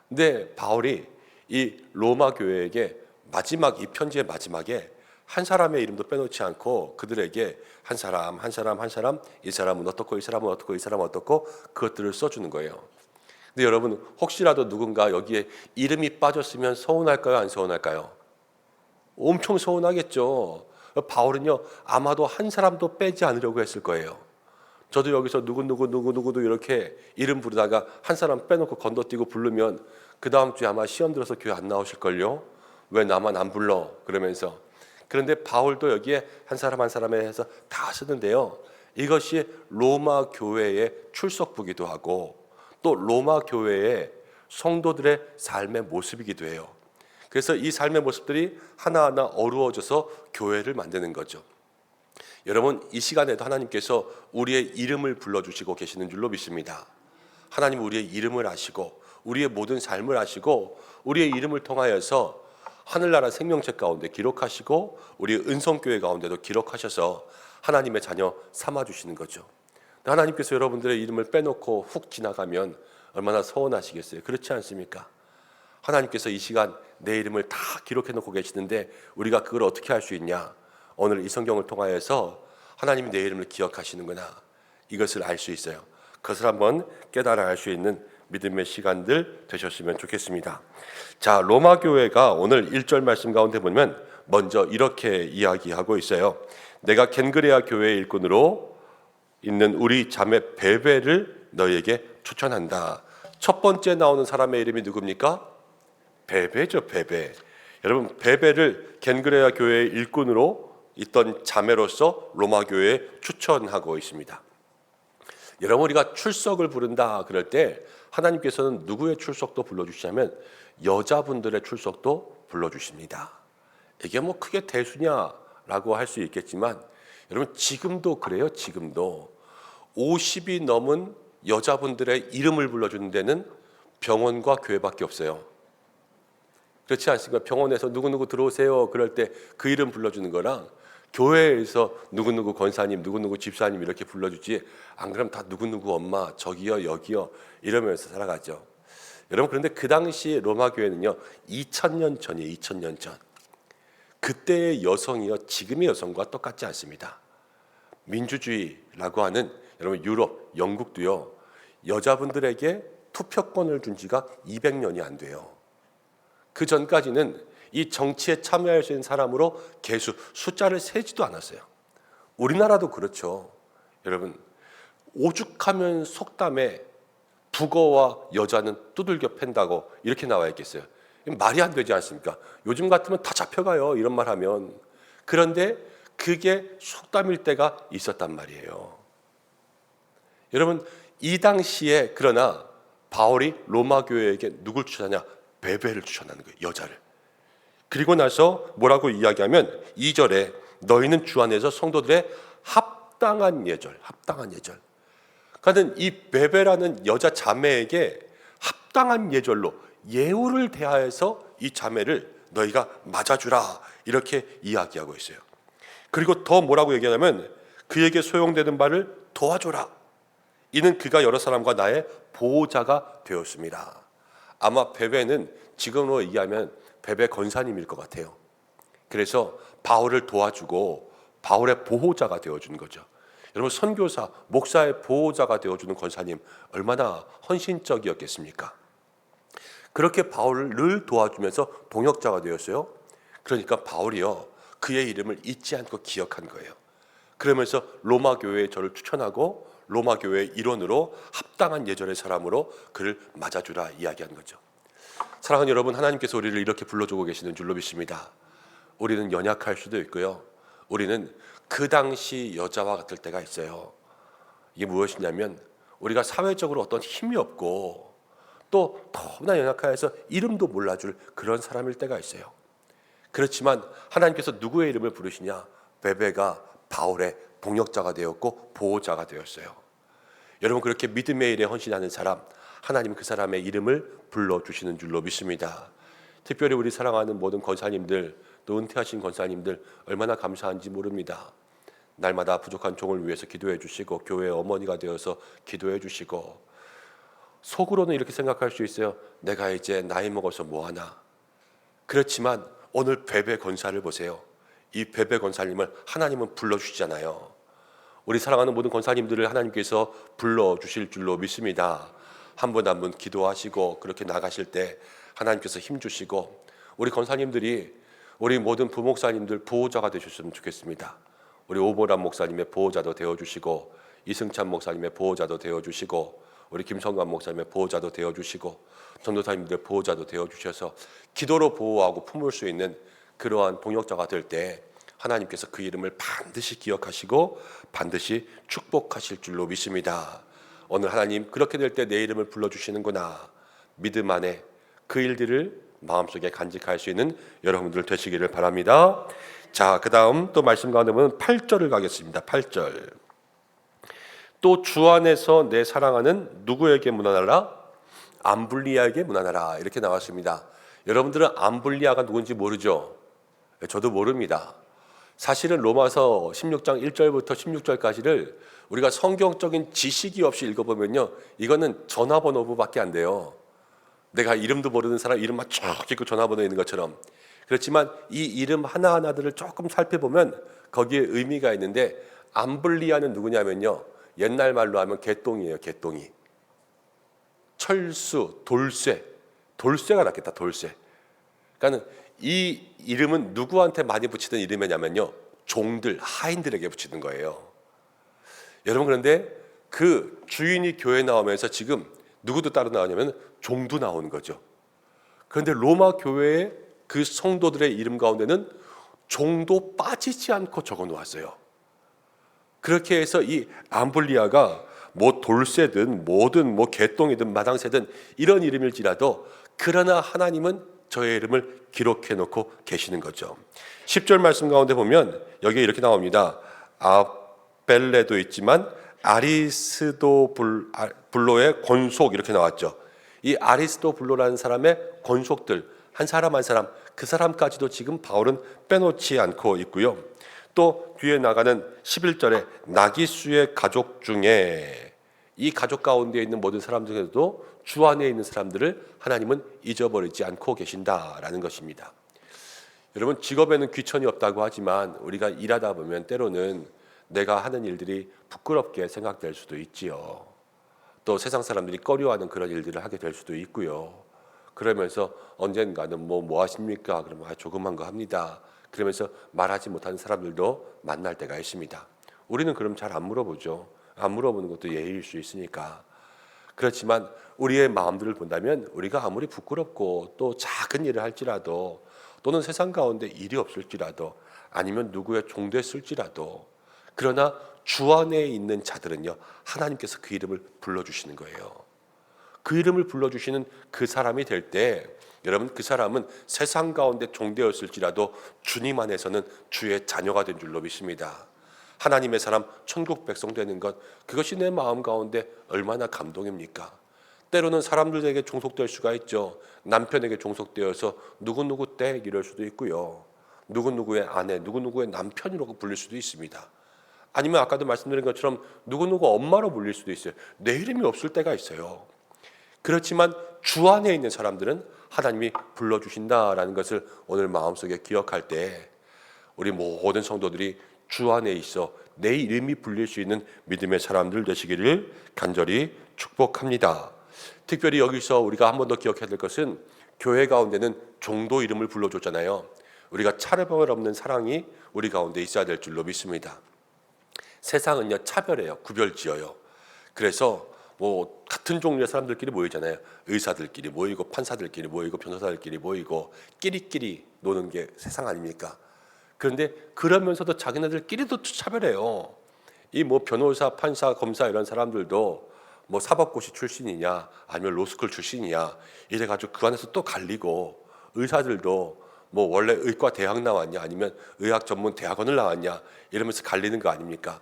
근데 바울이 이 로마 교회에게 마지막 이 편지의 마지막에 한 사람의 이름도 빼놓지 않고 그들에게 한 사람 이 사람은 어떻고 이 사람은 어떻고 이 사람은 어떻고 그것들을 써주는 거예요. 근데 여러분 혹시라도 누군가 여기에 이름이 빠졌으면 서운할까요? 안 서운할까요? 엄청 서운하겠죠. 바울은요 아마도 한 사람도 빼지 않으려고 했을 거예요. 저도 여기서 누구도 이렇게 이름 부르다가 한 사람 빼놓고 건너뛰고 부르면 그 다음 주에 아마 시험 들어서 교회 안 나오실걸요. 왜 나만 안 불러? 그러면서. 그런데 바울도 여기에 한 사람에 해서 다 쓰는데요. 이것이 로마 교회의 출석부기도 하고 또 로마 교회의 성도들의 삶의 모습이기도 해요. 그래서 이 삶의 모습들이 하나하나 어루어져서 교회를 만드는 거죠. 여러분 이 시간에도 하나님께서 우리의 이름을 불러주시고 계시는 줄로 믿습니다. 하나님 우리의 이름을 아시고 우리의 모든 삶을 아시고 우리의 이름을 통하여서 하늘나라 생명책 가운데 기록하시고 우리 은성교회 가운데도 기록하셔서 하나님의 자녀 삼아주시는 거죠. 하나님께서 여러분들의 이름을 빼놓고 훅 지나가면 얼마나 서운하시겠어요. 그렇지 않습니까? 하나님께서 이 시간 내 이름을 다 기록해놓고 계시는데 우리가 그걸 어떻게 할 수 있냐? 오늘 이 성경을 통하여서 하나님이 내 이름을 기억하시는구나 이것을 알 수 있어요. 그것을 한번 깨달아 알 수 있는 믿음의 시간들 되셨으면 좋겠습니다. 자, 로마 교회가 오늘 1절 말씀 가운데 보면 먼저 이렇게 이야기하고 있어요. 내가 겐그레아 교회의 일꾼으로 있는 우리 자매 베베를 너희에게 추천한다. 첫 번째 나오는 사람의 이름이 누굽니까? 베베죠, 베베. 여러분 베베를 겐그레아 교회의 일꾼으로 있던 자매로서 로마 교회에 추천하고 있습니다. 여러분 우리가 출석을 부른다 그럴 때 하나님께서는 누구의 출석도 불러주시냐면 여자분들의 출석도 불러주십니다. 이게 뭐 크게 대수냐라고 할 수 있겠지만 여러분 지금도 그래요. 지금도 50이 넘은 여자분들의 이름을 불러주는 데는 병원과 교회밖에 없어요. 그렇지 않습니까? 병원에서 누구누구 들어오세요 그럴 때 그 이름 불러주는 거랑 교회에서 누구누구 권사님, 누구누구 집사님 이렇게 불러주지 안 그러면 다 누구누구 엄마, 저기요, 여기요 이러면서 살아가죠. 여러분, 그런데 그 당시 로마 교회는요 2000년 전이에요. 2000년 전. 그때의 여성이요 지금의 여성과 똑같지 않습니다. 민주주의라고 하는 여러분 유럽, 영국도요 여자분들에게 투표권을 준 지가 200년이 안 돼요. 그 전까지는 이 정치에 참여할 수 있는 사람으로 개수, 숫자를 세지도 않았어요. 우리나라도 그렇죠. 여러분, 오죽하면 속담에 북어와 여자는 두들겨 팬다고 이렇게 나와 있겠어요. 말이 안 되지 않습니까? 요즘 같으면 다 잡혀가요. 이런 말 하면. 그런데 그게 속담일 때가 있었단 말이에요. 여러분, 이 당시에 그러나 바울이 로마 교회에게 누굴 추천하냐? 베베를 추천하는 거예요. 여자를. 그리고 나서 뭐라고 이야기하면 2절에 너희는 주 안에서 성도들의 합당한 예절, 합당한 예절. 그러니까 이 베베라는 여자 자매에게 합당한 예절로 예우를 대하여서 이 자매를 너희가 맞아주라 이렇게 이야기하고 있어요. 그리고 더 뭐라고 얘기하냐면 그에게 소용되는 바를 도와줘라. 이는 그가 여러 사람과 나의 보호자가 되었습니다. 아마 베베는 지금으로 얘기하면 베베 권사님일 것 같아요. 그래서 바울을 도와주고 바울의 보호자가 되어주는 거죠. 여러분, 선교사, 목사의 보호자가 되어주는 권사님 얼마나 헌신적이었겠습니까? 그렇게 바울을 늘 도와주면서 동역자가 되었어요. 그러니까 바울이요 그의 이름을 잊지 않고 기억한 거예요. 그러면서 로마 교회에 저를 추천하고 로마 교회의 일원으로 합당한 예절의 사람으로 그를 맞아주라 이야기한 거죠. 사랑하는 여러분, 하나님께서 우리를 이렇게 불러주고 계시는 줄로 믿습니다. 우리는 연약할 수도 있고요. 우리는 그 당시 여자와 같을 때가 있어요. 이게 무엇이냐면 우리가 사회적으로 어떤 힘이 없고 또 너무나 연약해서 이름도 몰라줄 그런 사람일 때가 있어요. 그렇지만 하나님께서 누구의 이름을 부르시냐? 베베가 바울의 동역자가 되었고 보호자가 되었어요. 여러분, 그렇게 믿음의 일에 헌신하는 사람, 하나님은 그 사람의 이름을 불러주시는 줄로 믿습니다. 특별히 우리 사랑하는 모든 권사님들, 또 은퇴하신 권사님들 얼마나 감사한지 모릅니다. 날마다 부족한 종을 위해서 기도해 주시고 교회의 어머니가 되어서 기도해 주시고, 속으로는 이렇게 생각할 수 있어요. 내가 이제 나이 먹어서 뭐하나. 그렇지만 오늘 베베 권사를 보세요. 이 베베 권사님을 하나님은 불러주시잖아요. 우리 사랑하는 모든 권사님들을 하나님께서 불러주실 줄로 믿습니다. 한 분 한 분 기도하시고 그렇게 나가실 때 하나님께서 힘주시고, 우리 권사님들이 우리 모든 부목사님들 보호자가 되셨으면 좋겠습니다. 우리 오보람 목사님의 보호자도 되어주시고, 이승찬 목사님의 보호자도 되어주시고, 우리 김성관 목사님의 보호자도 되어주시고, 전도사님들의 보호자도 되어주셔서 기도로 보호하고 품을 수 있는 그러한 동역자가 될 때 하나님께서 그 이름을 반드시 기억하시고 반드시 축복하실 줄로 믿습니다. 오늘 하나님 그렇게 될 때 내 이름을 불러주시는구나, 믿음 안에 그 일들을 마음속에 간직할 수 있는 여러분들 되시기를 바랍니다. 자, 그 다음 또 말씀 가운데 보면 8절을 가겠습니다. 8절. 또 주 안에서 내 사랑하는 누구에게 문안하라? 암블리아에게 문안하라. 이렇게 나왔습니다. 여러분들은 암블리아가 누군지 모르죠? 저도 모릅니다. 사실은 로마서 16장 1절부터 16절까지를 우리가 성경적인 지식이 없이 읽어보면요, 이거는 전화번호부밖에 안 돼요. 내가 이름도 모르는 사람 이름만 쭉 읽고 전화번호 있는 것처럼. 그렇지만 이 이름 하나하나들을 조금 살펴보면 거기에 의미가 있는데, 암블리아는 누구냐면요, 옛날 말로 하면 개똥이에요. 개똥이. 철수, 돌쇠. 돌쇠가 낫겠다. 돌쇠. 그러니까 이 이름은 누구한테 많이 붙이던 이름이냐면요, 종들, 하인들에게 붙이는 거예요. 여러분, 그런데 그 주인이 교회에 나오면서 지금 누구도 따로 나오냐면 종도 나오는 거죠. 그런데 로마 교회의 그 성도들의 이름 가운데는 종도 빠지지 않고 적어 놓았어요. 그렇게 해서 이 암블리아가 뭐 돌쇠든 뭐든 뭐 개똥이든 마당새든 이런 이름일지라도, 그러나 하나님은 저의 이름을 기록해 놓고 계시는 거죠. 10절 말씀 가운데 보면 여기에 이렇게 나옵니다. 아벨레도 있지만 아리스도블로의 권속, 이렇게 나왔죠. 이 아리스도블로라는 사람의 권속들, 한 사람 한 사람, 그 사람까지도 지금 바울은 빼놓지 않고 있고요. 또 뒤에 나가는 11절에 나기수의 가족 중에 이 가족 가운데 있는 모든 사람 중에서도 주 안에 있는 사람들을 하나님은 잊어버리지 않고 계신다라는 것입니다. 여러분, 직업에는 귀천이 없다고 하지만 우리가 일하다 보면 때로는 내가 하는 일들이 부끄럽게 생각될 수도 있지요. 또 세상 사람들이 꺼려하는 그런 일들을 하게 될 수도 있고요. 그러면서 언젠가는 뭐 하십니까? 그러면 조그만 거 합니다. 그러면서 말하지 못하는 사람들도 만날 때가 있습니다. 우리는 그럼 잘 안 물어보죠. 안 물어보는 것도 예의일 수 있으니까. 그렇지만 우리의 마음들을 본다면 우리가 아무리 부끄럽고 또 작은 일을 할지라도 또는 세상 가운데 일이 없을지라도 아니면 누구의 종됐을지라도 그러나 주 안에 있는 자들은요, 하나님께서 그 이름을 불러주시는 거예요. 그 이름을 불러주시는 그 사람이 될 때 여러분, 그 사람은 세상 가운데 종되었을지라도 주님 안에서는 주의 자녀가 된 줄로 믿습니다. 하나님의 사람, 천국 백성 되는 것, 그것이 내 마음 가운데 얼마나 감동입니까? 때로는 사람들에게 종속될 수가 있죠. 남편에게 종속되어서 누구누구 댁 이럴 수도 있고요. 누구누구의 아내, 누구누구의 남편이라고 불릴 수도 있습니다. 아니면 아까도 말씀드린 것처럼 누구누구 엄마로 불릴 수도 있어요. 내 이름이 없을 때가 있어요. 그렇지만 주 안에 있는 사람들은 하나님이 불러주신다라는 것을 오늘 마음속에 기억할 때 우리 모든 성도들이 주 안에 있어 내 이름이 불릴 수 있는 믿음의 사람들 되시기를 간절히 축복합니다. 특별히 여기서 우리가 한 번 더 기억해야 될 것은 교회 가운데는 종도 이름을 불러줬잖아요. 우리가 차별을 없는 사랑이 우리 가운데 있어야 될 줄로 믿습니다. 세상은요, 차별해요. 구별지어요. 그래서 같은 종류의 사람들끼리 모이잖아요. 의사들끼리 모이고 판사들끼리 모이고 변호사들끼리 모이고 끼리끼리 노는 게 세상 아닙니까? 그런데 그러면서도 자기네들끼리도 차별해요. 이 변호사, 판사, 검사 이런 사람들도 사법고시 출신이냐 아니면 로스쿨 출신이냐 이래가지고 그 안에서 또 갈리고, 의사들도 원래 의과 대학 나왔냐 아니면 의학 전문 대학원을 나왔냐 이러면서 갈리는 거 아닙니까?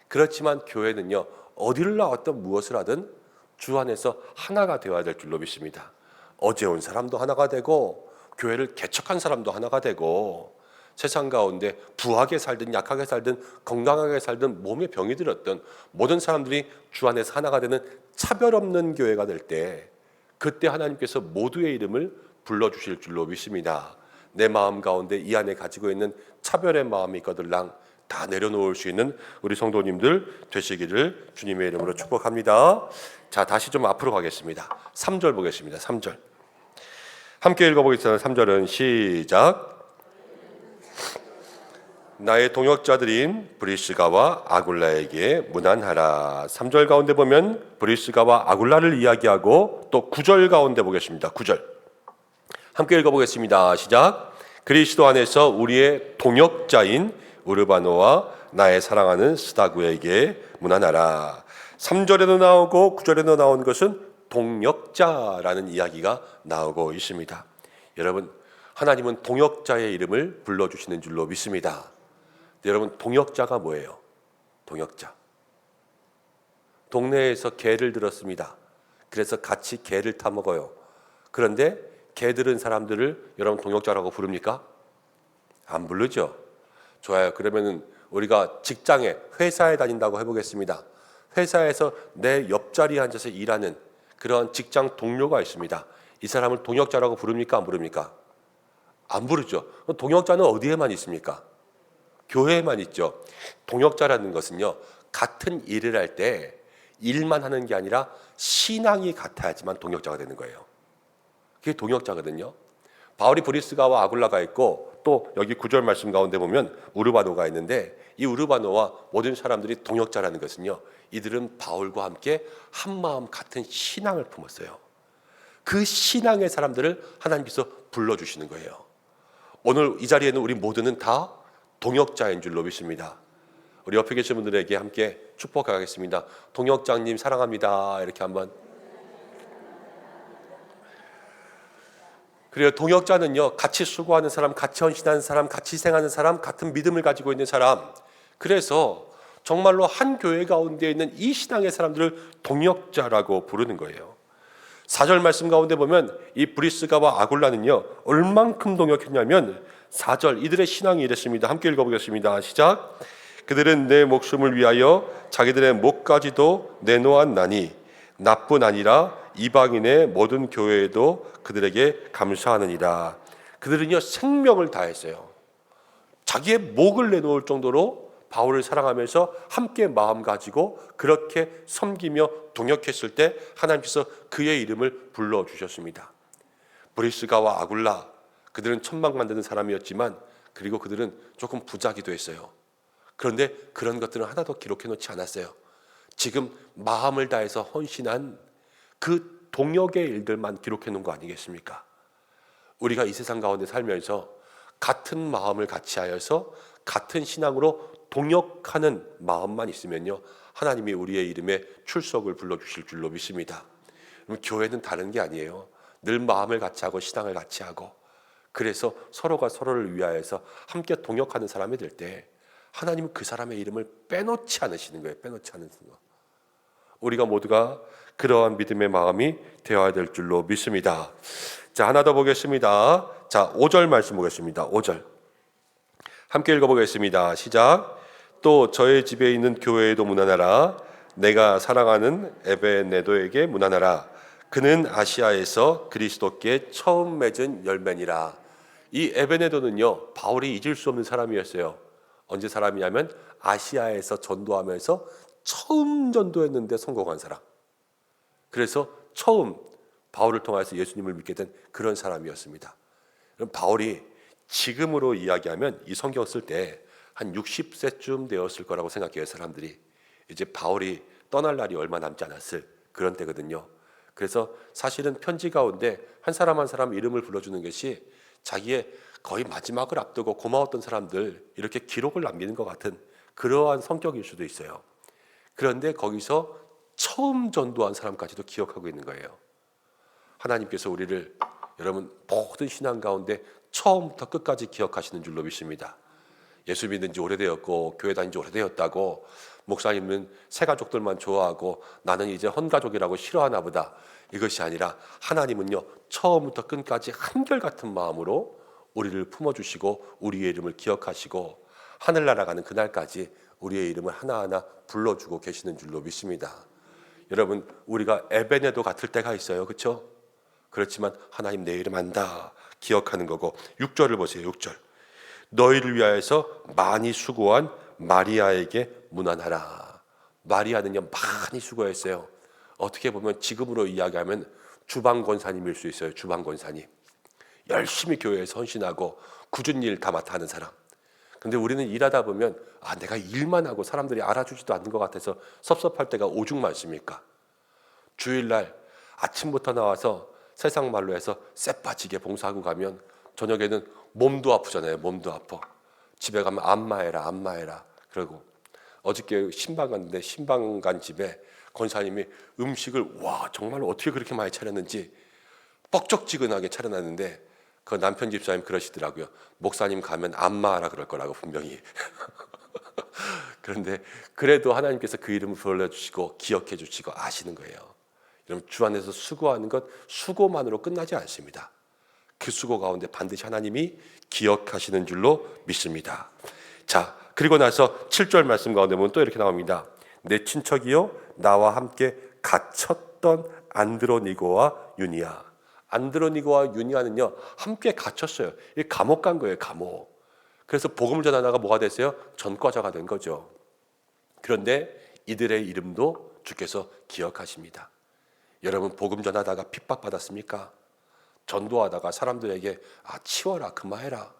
그렇지만 교회는요, 어디를 나왔든 무엇을 하든 주 안에서 하나가 되어야 될 줄로 믿습니다. 어제 온 사람도 하나가 되고 교회를 개척한 사람도 하나가 되고 세상 가운데 부하게 살든 약하게 살든 건강하게 살든 몸에 병이 들었든 모든 사람들이 주 안에서 하나가 되는 차별 없는 교회가 될 때 그때 하나님께서 모두의 이름을 불러주실 줄로 믿습니다. 내 마음 가운데 이 안에 가지고 있는 차별의 마음이 있거들랑 다 내려놓을 수 있는 우리 성도님들 되시기를 주님의 이름으로 축복합니다. 자, 다시 좀 앞으로 가겠습니다. 3절 보겠습니다. 3절 함께 읽어보겠습니다. 3절은 시작. 나의 동역자들인 브리스가와 아굴라에게 문안하라. 3절 가운데 보면 브리스가와 아굴라를 이야기하고 또 9절 가운데 보겠습니다. 9절 함께 읽어보겠습니다. 시작. 그리스도 안에서 우리의 동역자인 우르바노와 나의 사랑하는 스다구에게 문안하라. 3절에도 나오고 9절에도 나온 것은 동역자라는 이야기가 나오고 있습니다. 여러분, 하나님은 동역자의 이름을 불러주시는 줄로 믿습니다. 여러분, 동역자가 뭐예요? 동역자. 동네에서 개를 들었습니다. 그래서 같이 개를 타먹어요. 그런데 개 들은 사람들을 여러분 동역자라고 부릅니까? 안 부르죠. 좋아요. 그러면은 우리가 직장에, 회사에 다닌다고 해보겠습니다. 회사에서 내 옆자리에 앉아서 일하는 그런 직장 동료가 있습니다. 이 사람을 동역자라고 부릅니까? 안 부릅니까? 안 부르죠. 동역자는 어디에만 있습니까? 교회에만 있죠. 동역자라는 것은요, 같은 일을 할 때 일만 하는 게 아니라 신앙이 같아야지만 동역자가 되는 거예요. 그게 동역자거든요. 바울이 브리스가와 아굴라가 있고 또 여기 9절 말씀 가운데 보면 우르바노가 있는데 이 우르바노와 모든 사람들이 동역자라는 것은요, 이들은 바울과 함께 한마음 같은 신앙을 품었어요. 그 신앙의 사람들을 하나님께서 불러주시는 거예요. 오늘 이 자리에는 우리 모두는 다 동역자인 줄로 믿습니다. 우리 옆에 계신 분들에게 함께 축복하겠습니다. 동역자님 사랑합니다. 이렇게 한번. 그리고 동역자는요, 같이 수고하는 사람, 같이 헌신하는 사람, 같이 희생하는 사람, 같은 믿음을 가지고 있는 사람. 그래서 정말로 한 교회 가운데 있는 이 신앙의 사람들을 동역자라고 부르는 거예요. 4절 말씀 가운데 보면 이 브리스가와 아굴라는요 얼만큼 동역했냐면 4절 이들의 신앙이 이랬습니다. 함께 읽어보겠습니다. 시작. 그들은 내 목숨을 위하여 자기들의 목까지도 내놓았나니 나뿐 아니라 이방인의 모든 교회에도 그들에게 감사하느니라. 그들은요 생명을 다했어요. 자기의 목을 내놓을 정도로 바울을 사랑하면서 함께 마음 가지고 그렇게 섬기며 동역했을 때 하나님께서 그의 이름을 불러주셨습니다. 브리스가와 아굴라, 그들은 천막 만드는 사람이었지만 그리고 그들은 조금 부자기도 했어요. 그런데 그런 것들은 하나도 기록해 놓지 않았어요. 지금 마음을 다해서 헌신한 그 동역의 일들만 기록해 놓은 거 아니겠습니까? 우리가 이 세상 가운데 살면서 같은 마음을 같이 하여서 같은 신앙으로 동역하는 마음만 있으면요 하나님이 우리의 이름에 출석을 불러주실 줄로 믿습니다. 그럼 교회는 다른 게 아니에요. 늘 마음을 같이 하고 신앙을 같이 하고 그래서 서로가 서로를 위하여서 함께 동역하는 사람이 될 때 하나님은 그 사람의 이름을 빼놓지 않으시는 거예요. 빼놓지 않으시는 거. 우리가 모두가 그러한 믿음의 마음이 되어야 될 줄로 믿습니다. 자, 하나 더 보겠습니다. 자, 5절 말씀 보겠습니다. 5절 함께 읽어보겠습니다. 시작. 또 저의 집에 있는 교회에도 문안하라. 내가 사랑하는 에베네도에게 문안하라. 그는 아시아에서 그리스도께 처음 맺은 열매니라. 이 에베네도는요 바울이 잊을 수 없는 사람이었어요. 언제 사람이냐면 아시아에서 전도하면서 처음 전도했는데 성공한 사람. 그래서 처음 바울을 통해서 예수님을 믿게 된 그런 사람이었습니다. 그럼 바울이 지금으로 이야기하면 이 성경 쓸 때 한 60세쯤 되었을 거라고 생각해요. 사람들이 이제 바울이 떠날 날이 얼마 남지 않았을 그런 때거든요. 그래서 사실은 편지 가운데 한 사람 한 사람 이름을 불러주는 것이 자기의 거의 마지막을 앞두고 고마웠던 사람들 이렇게 기록을 남기는 것 같은 그러한 성격일 수도 있어요. 그런데 거기서 처음 전도한 사람까지도 기억하고 있는 거예요. 하나님께서 우리를 여러분 모든 신앙 가운데 처음부터 끝까지 기억하시는 줄로 믿습니다. 예수 믿은 지 오래되었고 교회 다닌 지 오래되었다고 목사님은 새 가족들만 좋아하고 나는 이제 헌가족이라고 싫어하나 보다. 이것이 아니라 하나님은요 처음부터 끝까지 한결같은 마음으로 우리를 품어주시고 우리의 이름을 기억하시고 하늘나라 가는 그날까지 우리의 이름을 하나하나 불러주고 계시는 줄로 믿습니다. 여러분 우리가 에베네도 같을 때가 있어요. 그렇죠? 그렇지만 하나님 내 이름 안다 기억하는 거고 6절을 보세요. 6절 너희를 위하여서 많이 수고한 마리아에게 문안하라. 마리아는요 많이 수고했어요. 어떻게 보면 지금으로 이야기하면 주방 권사님일 수 있어요. 주방 권사님 열심히 교회에서 헌신하고 굳은 일 다 맡아 하는 사람. 근데 우리는 일하다 보면 내가 일만 하고 사람들이 알아주지도 않는 것 같아서 섭섭할 때가 오죽 많습니까? 주일날 아침부터 나와서 세상 말로 해서 쎄 빠지게 봉사하고 가면 저녁에는 몸도 아프잖아요. 몸도 아파. 집에 가면 안마해라 안마해라. 그러고 어저께 신방 갔는데 신방 간 집에 권사님이 음식을 정말로 어떻게 그렇게 많이 차렸는지 뻑적지근하게 차려놨는데 그 남편 집사님 그러시더라고요. 목사님 가면 안마하라 그럴 거라고 분명히. 그런데 그래도 하나님께서 그 이름을 불러주시고 기억해 주시고 아시는 거예요. 여러분 주 안에서 수고하는 것 수고만으로 끝나지 않습니다. 그 수고 가운데 반드시 하나님이 기억하시는 줄로 믿습니다. 자, 그리고 나서 7절 말씀 가운데 보면 또 이렇게 나옵니다. 내 친척이요 나와 함께 갇혔던 안드로니고와 유니아. 안드로니고와 유니아는요 함께 갇혔어요. 감옥 간 거예요. 감옥. 그래서 복음을 전하다가 뭐가 됐어요? 전과자가 된 거죠. 그런데 이들의 이름도 주께서 기억하십니다. 여러분 복음 전하다가 핍박받았습니까? 전도하다가 사람들에게 치워라 그만해라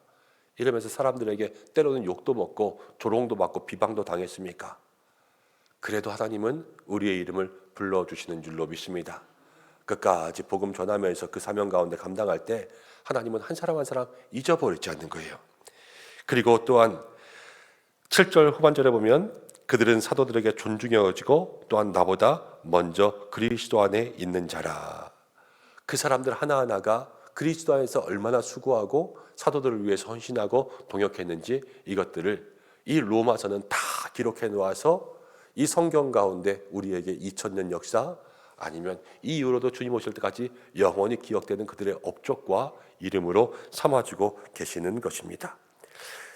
이러면서 사람들에게 때로는 욕도 먹고 조롱도 받고 비방도 당했습니까? 그래도 하나님은 우리의 이름을 불러주시는 줄로 믿습니다. 끝까지 복음 전하면서 그 사명 가운데 감당할 때 하나님은 한 사람 한 사람 잊어버리지 않는 거예요. 그리고 또한 7절 후반절에 보면 그들은 사도들에게 존중이 여겨지고 또한 나보다 먼저 그리스도 안에 있는 자라. 그 사람들 하나하나가 그리스도 안에서 얼마나 수고하고 사도들을 위해서 헌신하고 동역했는지 이것들을 이 로마서는 다 기록해 놓아서 이 성경 가운데 우리에게 2000년 역사 아니면 이 이후로도 주님 오실 때까지 영원히 기억되는 그들의 업적과 이름으로 삼아주고 계시는 것입니다.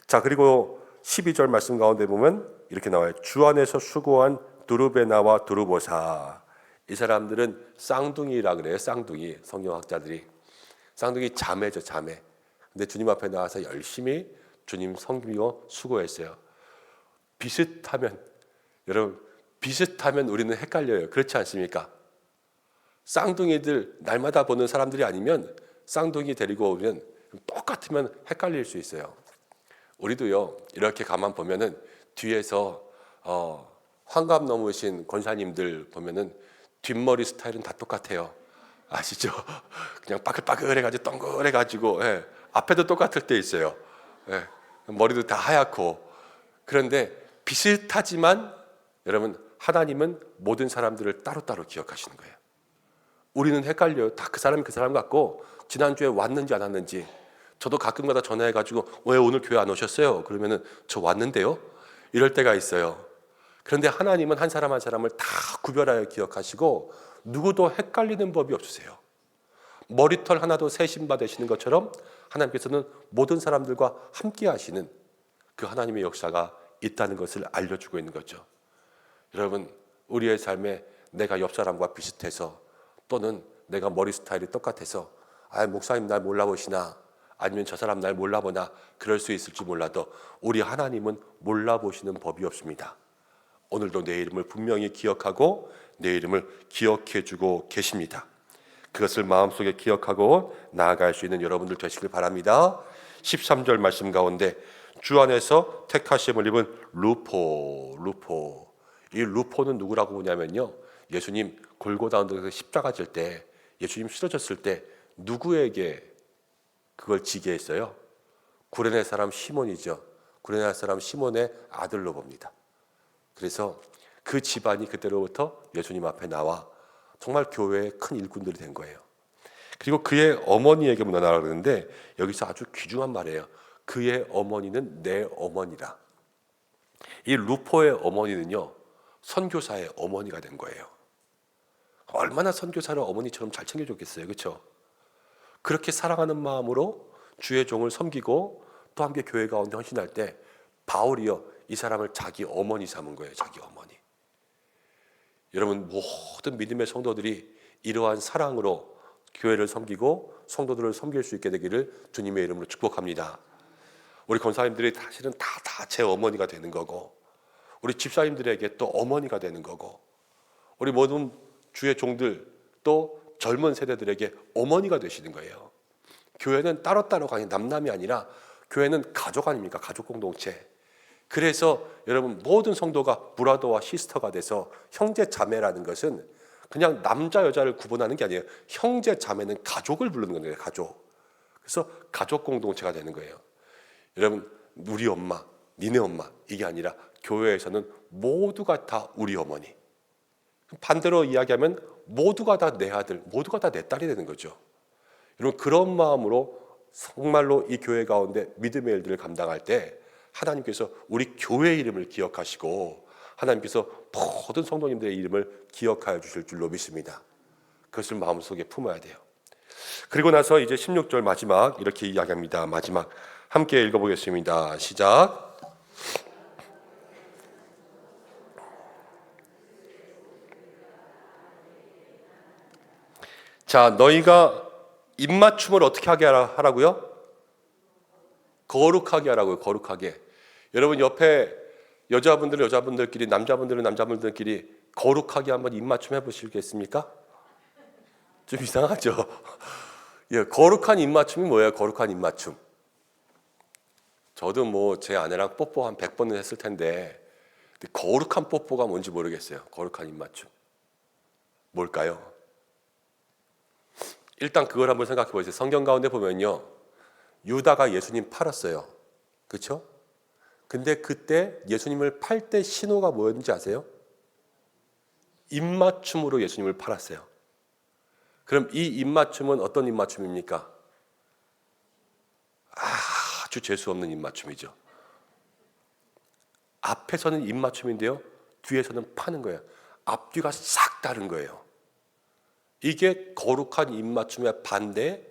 자, 그리고 12절 말씀 가운데 보면 이렇게 나와요. 주 안에서 수고한 두르베나와 두르보사. 이 사람들은 쌍둥이라 그래요. 쌍둥이. 성경학자들이 쌍둥이 자매죠, 자매. 근데 주님 앞에 나와서 열심히 주님 섬기고 수고했어요. 비슷하면, 여러분, 비슷하면 우리는 헷갈려요. 그렇지 않습니까? 쌍둥이들 날마다 보는 사람들이 아니면 쌍둥이 데리고 오면 똑같으면 헷갈릴 수 있어요. 우리도요, 이렇게 가만 보면은 뒤에서 환갑 넘으신 권사님들 보면은 뒷머리 스타일은 다 똑같아요. 아시죠? 그냥 빠글빠글해가지고 동글해가지고, 예. 앞에도 똑같을 때 있어요. 예. 머리도 다 하얗고. 그런데 비슷하지만 여러분, 하나님은 모든 사람들을 따로따로 기억하시는 거예요. 우리는 헷갈려요. 다 그 사람이 그 사람 같고 지난주에 왔는지 안 왔는지. 저도 가끔가다 전화해가지고 왜 오늘 교회 안 오셨어요? 그러면은 저 왔는데요? 이럴 때가 있어요. 그런데 하나님은 한 사람 한 사람을 다 구별하여 기억하시고 누구도 헷갈리는 법이 없으세요. 머리털 하나도 세심바 되시는 것처럼 하나님께서는 모든 사람들과 함께 하시는 그 하나님의 역사가 있다는 것을 알려주고 있는 거죠. 여러분, 우리의 삶에 내가 옆 사람과 비슷해서 또는 내가 머리 스타일이 똑같아서 목사님 날 몰라보시나 아니면 저 사람 날 몰라보나 그럴 수 있을지 몰라도 우리 하나님은 몰라보시는 법이 없습니다. 오늘도 내 이름을 분명히 기억하고 내 이름을 기억해주고 계십니다. 그것을 마음속에 기억하고 나아갈 수 있는 여러분들 되시길 바랍니다. 13절 말씀 가운데 주 안에서 택하심을 입은 루포. 이 루포는 누구라고 보냐면요, 예수님 골고다 언덕에서 십자가 질 때 예수님 쓰러졌을 때 누구에게 그걸 지게 했어요? 구레네 사람 시몬이죠. 구레네 사람 시몬의 아들로 봅니다. 그래서 그 집안이 그때로부터 예수님 앞에 나와 정말 교회의 큰 일꾼들이 된 거예요. 그리고 그의 어머니에게 문안하라 그러는데 여기서 아주 귀중한 말이에요. 그의 어머니는 내 어머니라. 이 루포의 어머니는요, 선교사의 어머니가 된 거예요. 얼마나 선교사를 어머니처럼 잘 챙겨줬겠어요. 그렇죠? 그렇게 사랑하는 마음으로 주의 종을 섬기고 또 함께 교회 가운데 헌신할 때 바울이요, 이 사람을 자기 어머니 삼은 거예요. 자기 어머니. 여러분, 모든 믿음의 성도들이 이러한 사랑으로 교회를 섬기고 성도들을 섬길 수 있게 되기를 주님의 이름으로 축복합니다. 우리 권사님들이 사실은 다 제 어머니가 되는 거고, 우리 집사님들에게 또 어머니가 되는 거고, 우리 모든 주의 종들 또 젊은 세대들에게 어머니가 되시는 거예요. 교회는 따로따로 가는 남남이 아니라 교회는 가족 아닙니까? 가족 공동체. 그래서 여러분, 모든 성도가 브라더와 시스터가 돼서 형제 자매라는 것은 그냥 남자 여자를 구분하는 게 아니에요. 형제 자매는 가족을 부르는 거예요. 가족. 그래서 가족 공동체가 되는 거예요. 여러분, 우리 엄마, 니네 엄마, 이게 아니라 교회에서는 모두가 다 우리 어머니. 반대로 이야기하면 모두가 다 내 아들, 모두가 다 내 딸이 되는 거죠. 여러분, 그런 마음으로 정말로 이 교회 가운데 믿음의 일들을 감당할 때 하나님께서 우리 교회의 이름을 기억하시고 하나님께서 모든 성도님들의 이름을 기억하여 주실 줄로 믿습니다. 그것을 마음속에 품어야 돼요. 그리고 나서 이제 16절 마지막 이렇게 이야기합니다. 마지막 함께 읽어보겠습니다. 시작. 자, 너희가 입맞춤을 어떻게 하게 하라고요? 거룩하게 하라고요. 거룩하게. 여러분, 옆에 여자분들은 여자분들끼리, 남자분들은 남자분들끼리 거룩하게 한번 입맞춤 해보시겠습니까? 좀 이상하죠? 예, 거룩한 입맞춤이 뭐예요? 거룩한 입맞춤. 저도 뭐 제 아내랑 뽀뽀 한 100번은 했을 텐데 거룩한 뽀뽀가 뭔지 모르겠어요. 거룩한 입맞춤. 뭘까요? 일단 그걸 한번 생각해 보세요. 성경 가운데 보면요, 유다가 예수님 팔았어요. 그렇죠? 근데 그때 예수님을 팔 때 신호가 뭐였는지 아세요? 입맞춤으로 예수님을 팔았어요. 그럼 이 입맞춤은 어떤 입맞춤입니까? 아주 재수 없는 입맞춤이죠. 앞에서는 입맞춤인데요, 뒤에서는 파는 거예요. 앞뒤가 싹 다른 거예요. 이게 거룩한 입맞춤의 반대,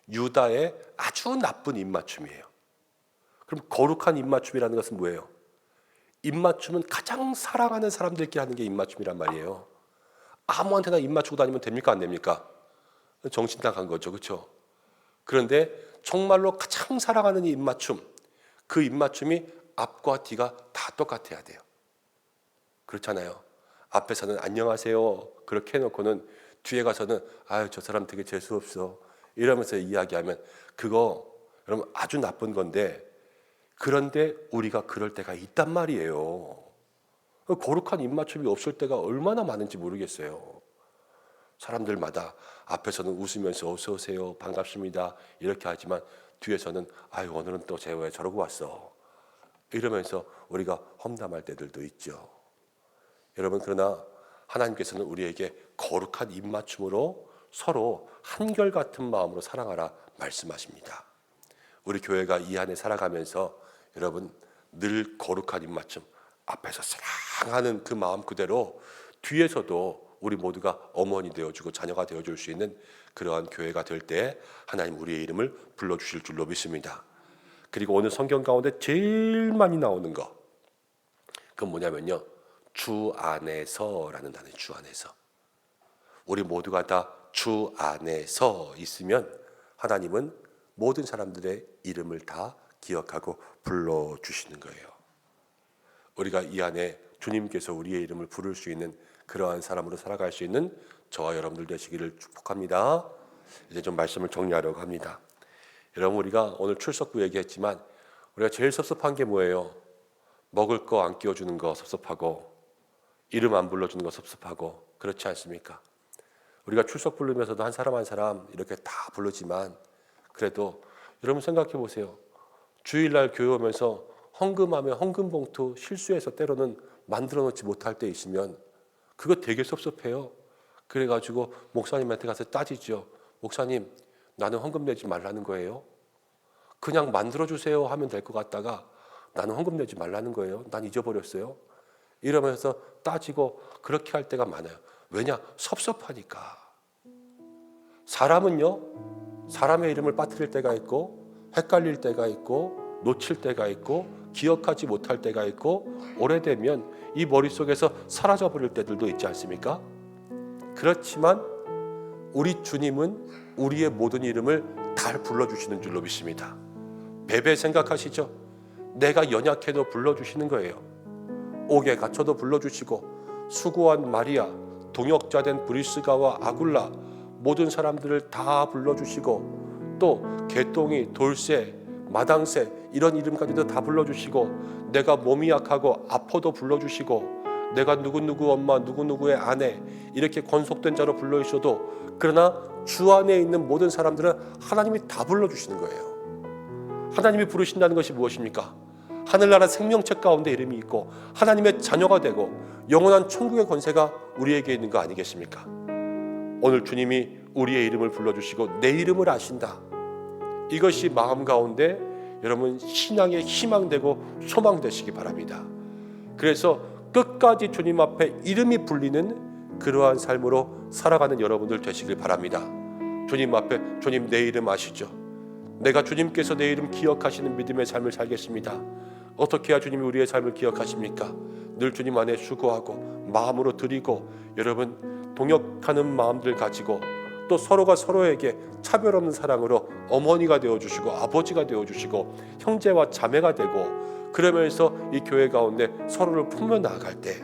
유다의 아주 나쁜 입맞춤이에요. 그럼 거룩한 입맞춤이라는 것은 뭐예요? 입맞춤은 가장 사랑하는 사람들끼리 하는 게 입맞춤이란 말이에요. 아무한테나 입맞추고 다니면 됩니까? 안 됩니까? 정신 나간 거죠. 그렇죠? 그런데 정말로 가장 사랑하는 이 입맞춤, 그 입맞춤이 앞과 뒤가 다 똑같아야 돼요. 그렇잖아요. 앞에서는 안녕하세요 그렇게 해놓고는 뒤에 가서는 아유 저 사람 되게 재수없어 이러면서 이야기하면 그거 여러분 아주 나쁜 건데, 그런데 우리가 그럴 때가 있단 말이에요. 거룩한 입맞춤이 없을 때가 얼마나 많은지 모르겠어요. 사람들마다 앞에서는 웃으면서 어서 오세요 반갑습니다 이렇게 하지만 뒤에서는 아유 오늘은 또 쟤 왜 저러고 왔어 이러면서 우리가 험담할 때들도 있죠. 여러분, 그러나 하나님께서는 우리에게 거룩한 입맞춤으로 서로 한결같은 마음으로 사랑하라 말씀하십니다. 우리 교회가 이 안에 살아가면서 여러분 늘 거룩한 입맞춤, 앞에서 사랑하는 그 마음 그대로 뒤에서도 우리 모두가 어머니 되어주고 자녀가 되어줄 수 있는 그러한 교회가 될 때 하나님 우리의 이름을 불러주실 줄로 믿습니다. 그리고 오늘 성경 가운데 제일 많이 나오는 거, 그건 뭐냐면요, 주 안에서라는 단어예요. 주 안에서. 우리 모두가 다 주 안에서 있으면 하나님은 모든 사람들의 이름을 다 기억하고 불러주시는 거예요. 우리가 이 안에 주님께서 우리의 이름을 부를 수 있는 그러한 사람으로 살아갈 수 있는 저와 여러분들 되시기를 축복합니다. 이제 좀 말씀을 정리하려고 합니다. 여러분, 우리가 오늘 출석부 얘기했지만 우리가 제일 섭섭한 게 뭐예요? 먹을 거 안 끼워주는 거 섭섭하고 이름 안 불러주는 거 섭섭하고, 그렇지 않습니까? 우리가 출석 부르면서도 한 사람 한 사람 이렇게 다 부르지만 그래도 여러분 생각해 보세요. 주일날 교회 오면서 헌금하면 헌금 봉투 실수해서 때로는 만들어 놓지 못할 때 있으면 그거 되게 섭섭해요. 그래가지고 목사님한테 가서 따지죠. 목사님, 나는 헌금 내지 말라는 거예요? 그냥 만들어주세요 하면 될 것 같다가 나는 헌금 내지 말라는 거예요? 난 잊어버렸어요? 이러면서 따지고 그렇게 할 때가 많아요. 왜냐? 섭섭하니까. 사람은요, 사람의 이름을 빠뜨릴 때가 있고 헷갈릴 때가 있고 놓칠 때가 있고 기억하지 못할 때가 있고 오래되면 이 머릿속에서 사라져버릴 때들도 있지 않습니까? 그렇지만 우리 주님은 우리의 모든 이름을 다 불러주시는 줄로 믿습니다. 베베 생각하시죠? 내가 연약해도 불러주시는 거예요. 옥에 갇혀도 불러주시고 수고한 마리아, 동역자된 브리스가와 아굴라 모든 사람들을 다 불러주시고 또 개똥이, 돌쇠, 마당새 이런 이름까지도 다 불러주시고 내가 몸이 약하고 아파도 불러주시고 내가 누구누구 엄마, 누구누구의 아내 이렇게 권속된 자로 불러주셔도 그러나 주 안에 있는 모든 사람들은 하나님이 다 불러주시는 거예요. 하나님이 부르신다는 것이 무엇입니까? 하늘나라 생명책 가운데 이름이 있고 하나님의 자녀가 되고 영원한 천국의 권세가 우리에게 있는 거 아니겠습니까? 오늘 주님이 우리의 이름을 불러주시고 내 이름을 아신다. 이것이 마음 가운데 여러분 신앙의 희망되고 소망되시기 바랍니다. 그래서 끝까지 주님 앞에 이름이 불리는 그러한 삶으로 살아가는 여러분들 되시길 바랍니다. 주님 앞에 주님 내 이름 아시죠? 내가 주님께서 내 이름 기억하시는 믿음의 삶을 살겠습니다. 어떻게 해야 주님이 우리의 삶을 기억하십니까? 늘 주님 안에 수고하고 마음으로 드리고 여러분 동역하는 마음들 가지고 또 서로가 서로에게 차별 없는 사랑으로 어머니가 되어주시고 아버지가 되어주시고 형제와 자매가 되고 그러면서 이 교회 가운데 서로를 품며 나아갈 때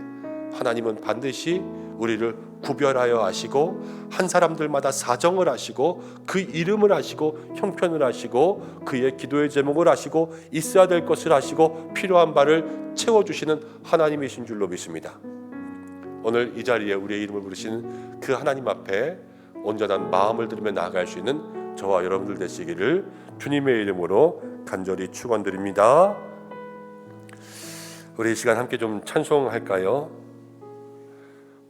하나님은 반드시 우리를 구별하여 하시고 한 사람들마다 사정을 하시고 그 이름을 하시고 형편을 하시고 그의 기도의 제목을 하시고 있어야 될 것을 하시고 필요한 바를 채워주시는 하나님이신 줄로 믿습니다. 오늘 이 자리에 우리의 이름을 부르시는 그 하나님 앞에 온전한 마음을 들이며 나아갈 수 있는 저와 여러분들 되시기를 주님의 이름으로 간절히 축원드립니다. 우리 이 시간 함께 좀 찬송할까요?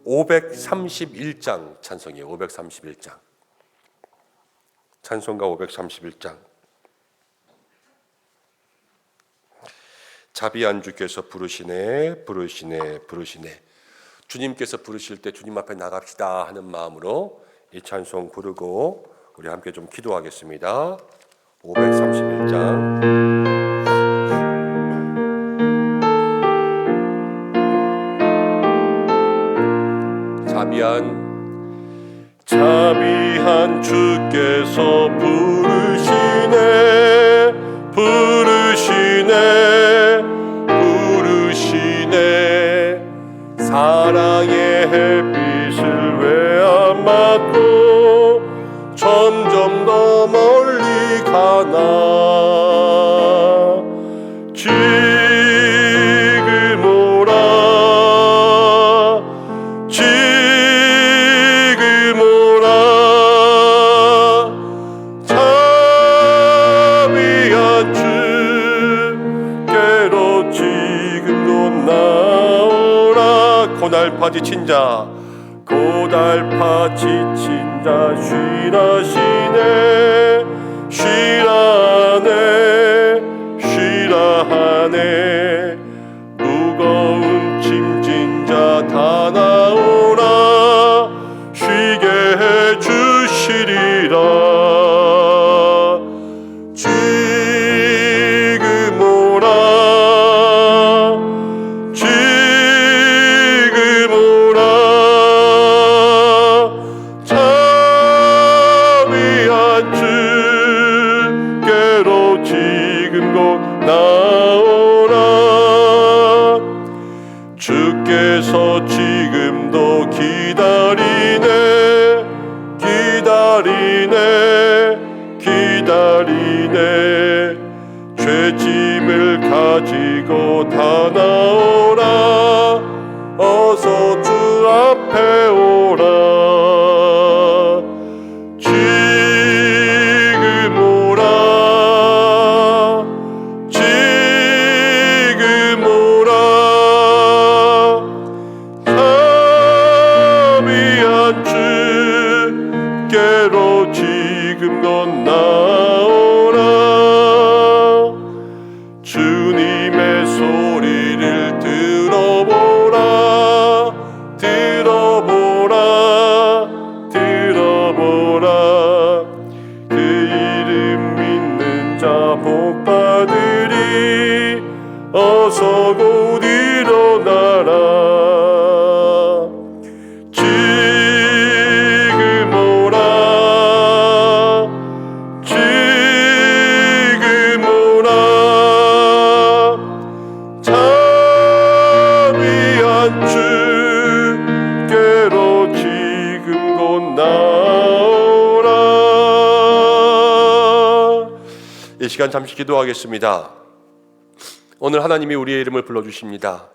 531장 찬송이에요. 531장 찬송가 531장. 자비안주께서 부르시네 부르시네 부르시네. 주님께서 부르실 때 주님 앞에 나갑시다 하는 마음으로 이 찬송 부르고 우리 함께 좀 기도하겠습니다. 531장 자비한 주께서 부르시네 사랑의 햇빛을 외안 맞고 점점 더 멀리 가나 지금 오라 자비한 주께로 지금도 나오라 고달파 지친 자 쉬라 하네 무거운 짐진 자 다 나오라 쉬게 해주시리라 지금 오라 자비한 주께로 지금 곧 나오라 주께서 지금도 기다리네 죄짐을 가지고 다 나오라 어서 주 앞에 오라 지금 오라 자비한 주께로 지금 곧 나오라 주님의 소리를 들어보라 그 이름 믿는 자 복받으리 어서 곧 일어나라 지금 오라 자비한 주께로 지금 곧 나오라 이 시간 잠시 기도하겠습니다. 오늘 하나님이 우리의 이름을 불러주십니다.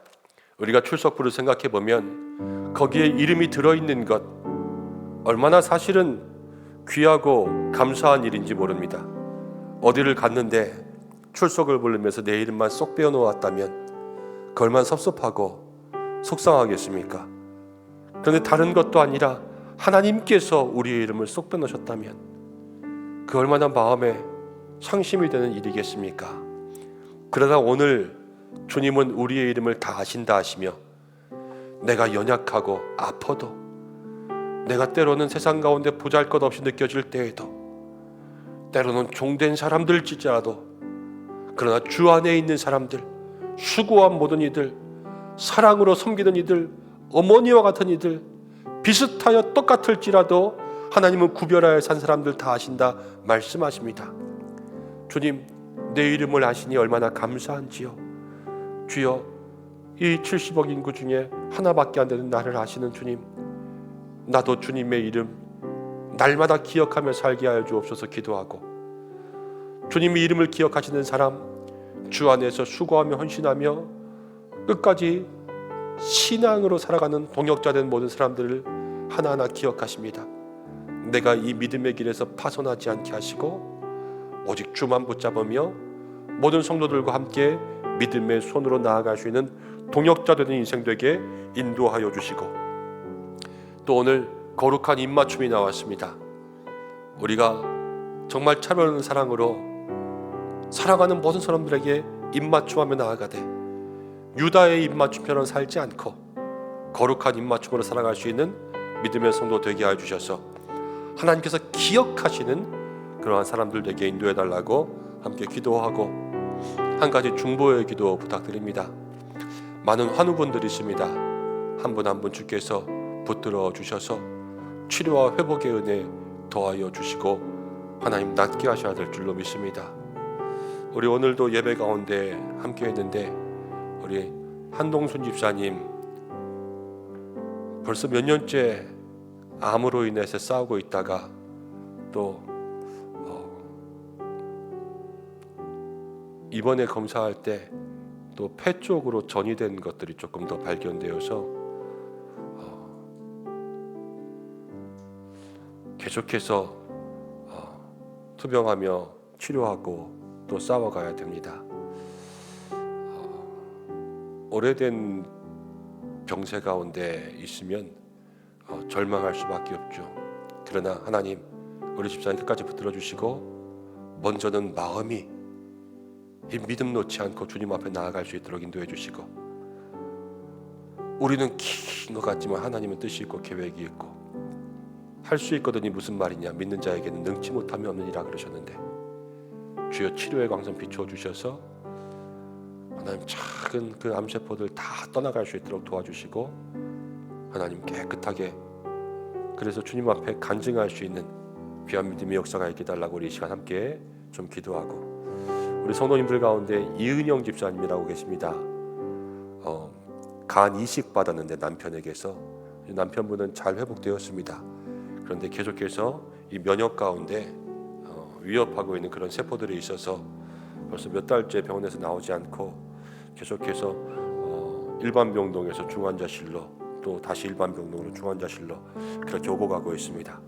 우리가 출석부를 생각해보면 거기에 이름이 들어있는 것 얼마나 사실은 귀하고 감사한 일인지 모릅니다. 어디를 갔는데 출석을 부르면서 내 이름만 쏙 빼어놓았다면 그 얼마나 섭섭하고 속상하겠습니까? 그런데 다른 것도 아니라 하나님께서 우리의 이름을 쏙 빼놓으셨다면 그 얼마나 마음에 상심이 되는 일이겠습니까? 그러나 오늘 주님은 우리의 이름을 다 아신다 하시며 내가 연약하고 아파도 내가 때로는 세상 가운데 보잘것없이 느껴질 때에도 때로는 종된 사람들일지라도 그러나 주 안에 있는 사람들 수고한 모든 이들 사랑으로 섬기는 이들 어머니와 같은 이들 비슷하여 똑같을지라도 하나님은 구별하여 산 사람들 다 아신다 말씀하십니다. 주님 내 이름을 아시니 얼마나 감사한지요. 주여 이 70억 인구 중에 하나밖에 안 되는 나를 아시는 주님 나도 주님의 이름 날마다 기억하며 살게 하여 주옵소서 기도하고 주님의 이름을 기억하시는 사람 주 안에서 수고하며 헌신하며 끝까지 신앙으로 살아가는 동역자된 모든 사람들을 하나하나 기억하십니다. 내가 이 믿음의 길에서 파손하지 않게 하시고 오직 주만 붙잡으며 모든 성도들과 함께 믿음의 손으로 나아갈 수 있는 동역자 되는 인생 되게 인도하여 주시고 또 오늘 거룩한 입맞춤이 나왔습니다. 우리가 정말 차별하는 사랑으로 사랑하는 모든 사람들에게 입맞춤하며 나아가되 유다의 입맞춤처럼 살지 않고 거룩한 입맞춤으로 살아갈 수 있는 믿음의 성도 되게 하여 주셔서 하나님께서 기억하시는 그러한 사람들에게 인도해 달라고 함께 기도하고, 한 가지 중보의 기도 부탁드립니다. 많은 환우분들이 있습니다. 한 분 한 분 주께서 붙들어 주셔서 치료와 회복의 은혜 더하여 주시고 하나님 낫게 하셔야 될 줄로 믿습니다. 우리 오늘도 예배 가운데 함께 했는데, 우리 한동순 집사님 벌써 몇 년째 암으로 인해서 싸우고 있다가 또 이번에 검사할 때 또 폐 쪽으로 전이된 것들이 조금 더 발견되어서 계속해서 투병하며 치료하고 또 싸워가야 됩니다. 오래된 병세 가운데 있으면 절망할 수밖에 없죠. 그러나 하나님, 우리 집사님 끝까지 붙들어 주시고 먼저는 마음이 이 믿음 놓지 않고 주님 앞에 나아갈 수 있도록 인도해 주시고, 우리는 긴 것 같지만 하나님은 뜻이 있고 계획이 있고 할 수 있거든이 무슨 말이냐, 믿는 자에게는 능치 못함이 없느니라 그러셨는데, 주여 치료의 광선 비추어 주셔서 하나님 작은 그 암세포들 다 떠나갈 수 있도록 도와주시고, 하나님 깨끗하게, 그래서 주님 앞에 간증할 수 있는 귀한 믿음의 역사가 있게 달라고 우리 이 시간 함께 좀 기도하고, 우리 성도님들 가운데 이은영 집사님이라고 계십니다. 간 이식 받았는데 남편에게서, 남편분은 잘 회복되었습니다. 그런데 계속해서 이 면역 가운데 위협하고 있는 그런 세포들이 있어서 벌써 몇 달째 병원에서 나오지 않고 계속해서 일반 병동에서 중환자실로, 또 다시 일반 병동으로 중환자실로 그렇게 오고 가고 있습니다.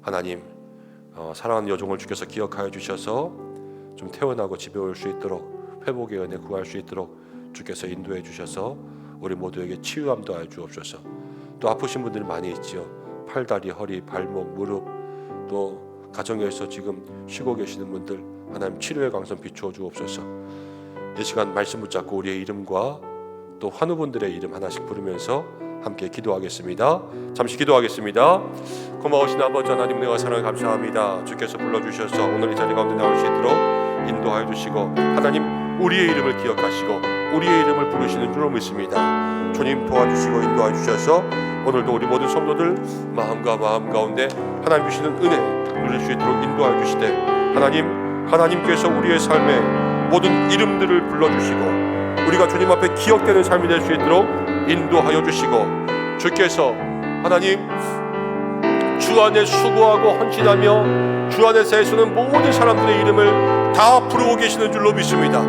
하나님, 사랑하는 여종을 주께서 기억하여 주셔서 좀 태어나고 집에 올 수 있도록, 회복의 은혜 구할 수 있도록 주께서 인도해 주셔서 우리 모두에게 치유함 더하여 주옵소서. 또 아프신 분들이 많이 있지요. 팔다리, 허리, 발목, 무릎, 또 가정에서 지금 쉬고 계시는 분들 하나님 치료의 광선 비추어 주옵소서. 이 시간 말씀 붙잡고 우리의 이름과 또 환우분들의 이름 하나씩 부르면서 함께 기도하겠습니다. 잠시 기도하겠습니다. 고마우신 아버지 하나님, 내가 사랑을 감사합니다. 주께서 불러주셔서 오늘 이 자리 가운데 나올 수 있도록 인도하여 주시고, 하나님 우리의 이름을 기억하시고 우리의 이름을 부르시는 줄로 믿습니다. 주님 도와주시고 인도하여 주셔서 오늘도 우리 모든 성도들 마음과 마음 가운데 하나님 주시는 은혜 누릴 수 있도록 인도하여 주시되, 하나님께서 우리의 삶에 모든 이름들을 불러주시고 우리가 주님 앞에 기억되는 삶이 될 수 있도록 인도하여 주시고, 주께서 하나님 주 안에 수고하고 헌신하며 주 안에서 애쓰는 모든 사람들의 이름을 다 부르고 계시는 줄로 믿습니다.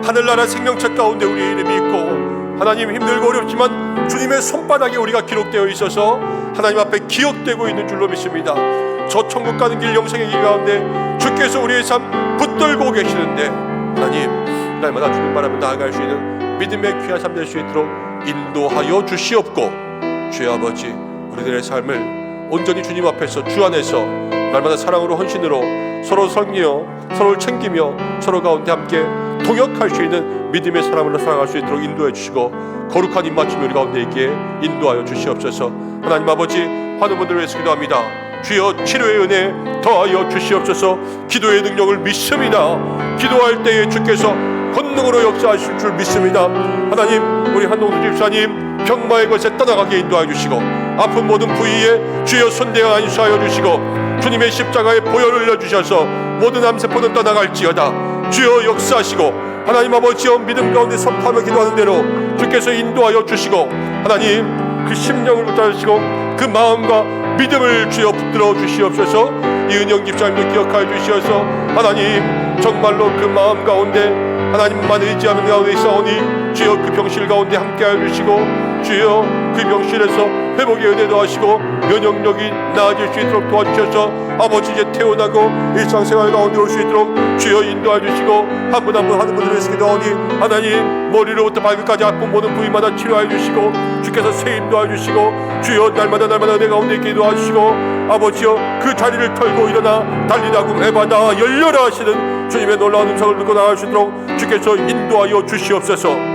하늘나라 생명책 가운데 우리의 이름이 있고, 하나님 힘들고 어렵지만 주님의 손바닥에 우리가 기록되어 있어서 하나님 앞에 기억되고 있는 줄로 믿습니다. 저 천국 가는 길, 영생의 길 가운데 주께서 우리의 삶 붙들고 계시는데, 하나님 날마다 주님 바라며 나아갈 수 있는 믿음의 귀한 삶 될 수 있도록 인도하여 주시옵고, 주의 아버지 우리들의 삶을 온전히 주님 앞에서 주 안에서 날마다 사랑으로 헌신으로 서로 섬기며 서로를 챙기며 서로 가운데 함께 동역할 수 있는 믿음의 사람으로 살아갈 수 있도록 인도해 주시고, 거룩한 입맞춤이 우리 가운데 있기에 인도하여 주시옵소서. 하나님 아버지, 환우분들을 위해서 기도합니다. 주여 치료의 은혜 더하여 주시옵소서. 기도의 능력을 믿습니다. 기도할 때에 주께서 권능으로 역사하실 줄 믿습니다. 하나님, 우리 한동수 집사님 병마의 것에 떠나가게 인도하여 주시고, 아픈 모든 부위에 주여 손대어 안수하여 주시고, 주님의 십자가에 보혈을 흘려주셔서 모든 암세포는 떠나갈지어다. 주여 역사하시고, 하나님 아버지여 믿음 가운데 선포하며 기도하는 대로 주께서 인도하여 주시고, 하나님 그 심령을 붙잡으시고 그 마음과 믿음을 주여 붙들어 주시옵소서. 이은영 집사님도 기억하여 주시어서 하나님 정말로 그 마음 가운데 하나님만 의지하는 가운데 있사오니 주여 그 병실 가운데 함께하여 주시고, 주여 그 병실에서 회복의 은혜도 하시고 면역력이 나아질 수 있도록 도와주셔서 아버지 이제 태어나고 일상생활 가운데 올 수 있도록 주여 인도해 주시고, 한 분 한 분 하는 분들을 위해서 기도하오니 하나님 머리로부터 발끝까지 아픈 모든 부위마다 치료해 주시고 주께서 새 인도해 주시고, 주여 날마다 은혜 가운데 있게 도와주시고, 아버지여 그 자리를 털고 일어나 달리다고 해바다 열려라 하시는 주님의 놀라운 음성을 듣고 나갈 수 있도록 주께서 인도하여 주시옵소서.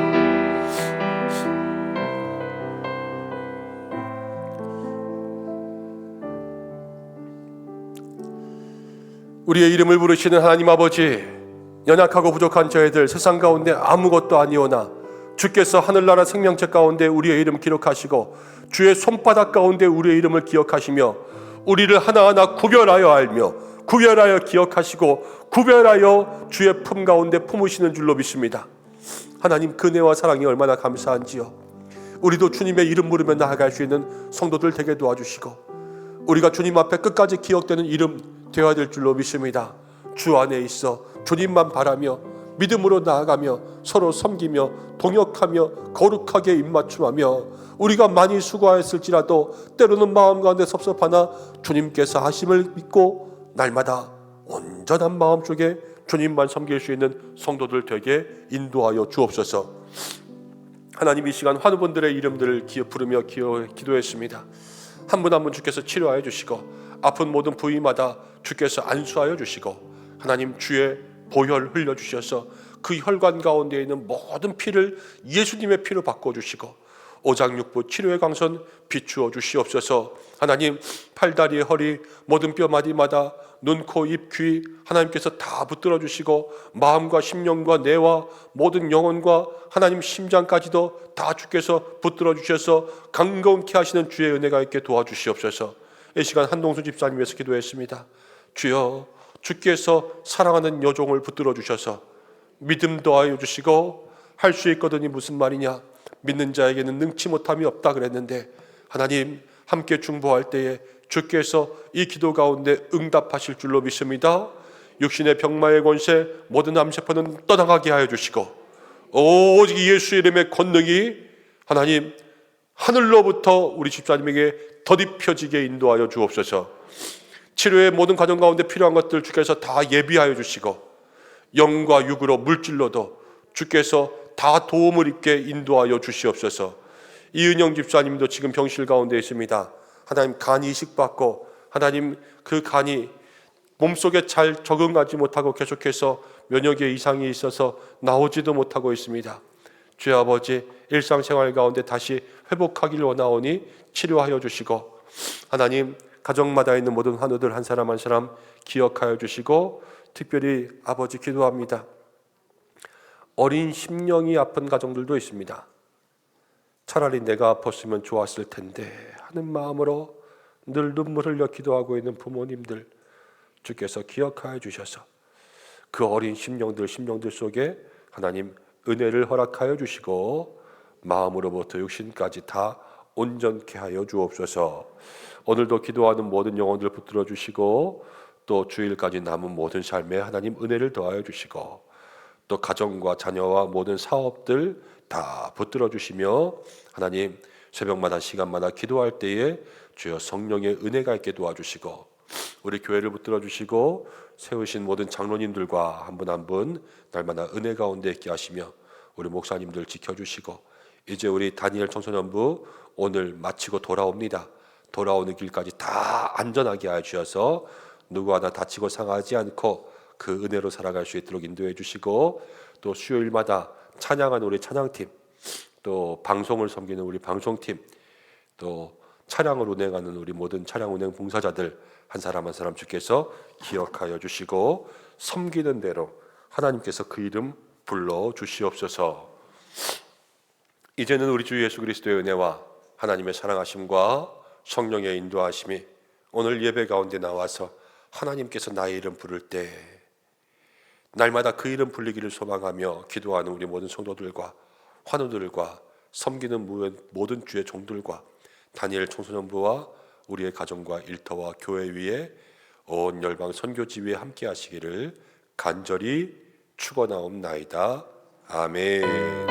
우리의 이름을 부르시는 하나님 아버지, 연약하고 부족한 저희들 세상 가운데 아무것도 아니오나 주께서 하늘나라 생명책 가운데 우리의 이름 기록하시고 주의 손바닥 가운데 우리의 이름을 기억하시며 우리를 하나하나 구별하여 알며 구별하여 기억하시고 구별하여 주의 품 가운데 품으시는 줄로 믿습니다. 하나님, 그네와 사랑이 얼마나 감사한지요. 우리도 주님의 이름 부르며 나아갈 수 있는 성도들 되게 도와주시고 우리가 주님 앞에 끝까지 기억되는 이름 되어야 될 줄로 믿습니다. 주 안에 있어 주님만 바라며 믿음으로 나아가며 서로 섬기며 동역하며 거룩하게 입맞춤하며 우리가 많이 수고하였을지라도 때로는 마음 가운데 섭섭하나 주님께서 하심을 믿고 날마다 온전한 마음 속에 주님만 섬길 수 있는 성도들 되게 인도하여 주옵소서. 하나님, 이 시간 환우분들의 이름들을 부르며 기도했습니다. 한 분 한 분 주께서 치료하여 주시고 아픈 모든 부위마다 주께서 안수하여 주시고 하나님, 주의 보혈 흘려주셔서 그 혈관 가운데 있는 모든 피를 예수님의 피로 바꿔주시고 오장육부 치료의 강선 비추어 주시옵소서. 하나님, 팔다리, 허리, 모든 뼈마디마다 눈, 코, 입, 귀 하나님께서 다 붙들어 주시고 마음과 심령과 뇌와 모든 영혼과 하나님 심장까지도 다 주께서 붙들어 주셔서 강건케 하시는 주의 은혜가 있게 도와주시옵소서. 이 시간 한동수 집사님 위해서 기도했습니다. 주여, 주께서 사랑하는 여종을 붙들어 주셔서 믿음 더하여 주시고 할 수 있거든이 무슨 말이냐, 믿는 자에게는 능치 못함이 없다 그랬는데 하나님, 함께 중보할 때에 주께서 이 기도 가운데 응답하실 줄로 믿습니다. 육신의 병마의 권세 모든 암세포는 떠나가게 하여 주시고 오직 예수 이름의 권능이 하나님 하늘로부터 우리 집사님에게 덧입혀지게 인도하여 주옵소서. 치료의 모든 과정 가운데 필요한 것들 주께서 다 예비하여 주시고 영과 육으로 물질로도 주께서 다 도움을 입게 인도하여 주시옵소서. 이은영 집사님도 지금 병실 가운데 있습니다. 하나님, 간 이식받고 하나님 그 간이 몸속에 잘 적응하지 못하고 계속해서 면역에 이상이 있어서 나오지도 못하고 있습니다. 주의 아버지, 일상생활 가운데 다시 회복하기를 원하오니 치료하여 주시고 하나님, 가정마다 있는 모든 환우들 한 사람 한 사람 기억하여 주시고 특별히 아버지 기도합니다. 어린 심령이 아픈 가정들도 있습니다. 차라리 내가 아팠으면 좋았을 텐데 하는 마음으로 늘 눈물 흘려 기도하고 있는 부모님들 주께서 기억하여 주셔서 그 어린 심령들 속에 하나님 은혜를 허락하여 주시고 마음으로부터 육신까지 다 온전케 하여 주옵소서. 오늘도 기도하는 모든 영혼들 붙들어 주시고 또 주일까지 남은 모든 삶에 하나님 은혜를 더하여 주시고 또 가정과 자녀와 모든 사업들 다 붙들어 주시며 하나님 새벽마다 시간마다 기도할 때에 주여 성령의 은혜가 있게 도와주시고 우리 교회를 붙들어 주시고 세우신 모든 장로님들과 한 분 한 분 날마다 은혜 가운데 있게 하시며 우리 목사님들 지켜주시고 이제 우리 다니엘 청소년부 오늘 마치고 돌아옵니다. 돌아오는 길까지 다 안전하게 하여 주셔서 누구 하나 다치고 상하지 않고 그 은혜로 살아갈 수 있도록 인도해 주시고 또 수요일마다 찬양하는 우리 찬양팀 또 방송을 섬기는 우리 방송팀 또 차량을 운행하는 우리 모든 차량 운행 봉사자들 한 사람 한 사람 주께서 기억하여 주시고 섬기는 대로 하나님께서 그 이름 불러 주시옵소서. 이제는 우리 주 예수 그리스도의 은혜와 하나님의 사랑하심과 성령의 인도하심이 오늘 예배 가운데 나와서 하나님께서 나의 이름 부를 때 날마다 그 이름 불리기를 소망하며 기도하는 우리 모든 성도들과 환우들과 섬기는 모든 주의 종들과 다니엘 청소년부와 우리의 가정과 일터와 교회 위에 온 열방 선교지 위에 함께 하시기를 간절히 축원하옵나이다. 아멘.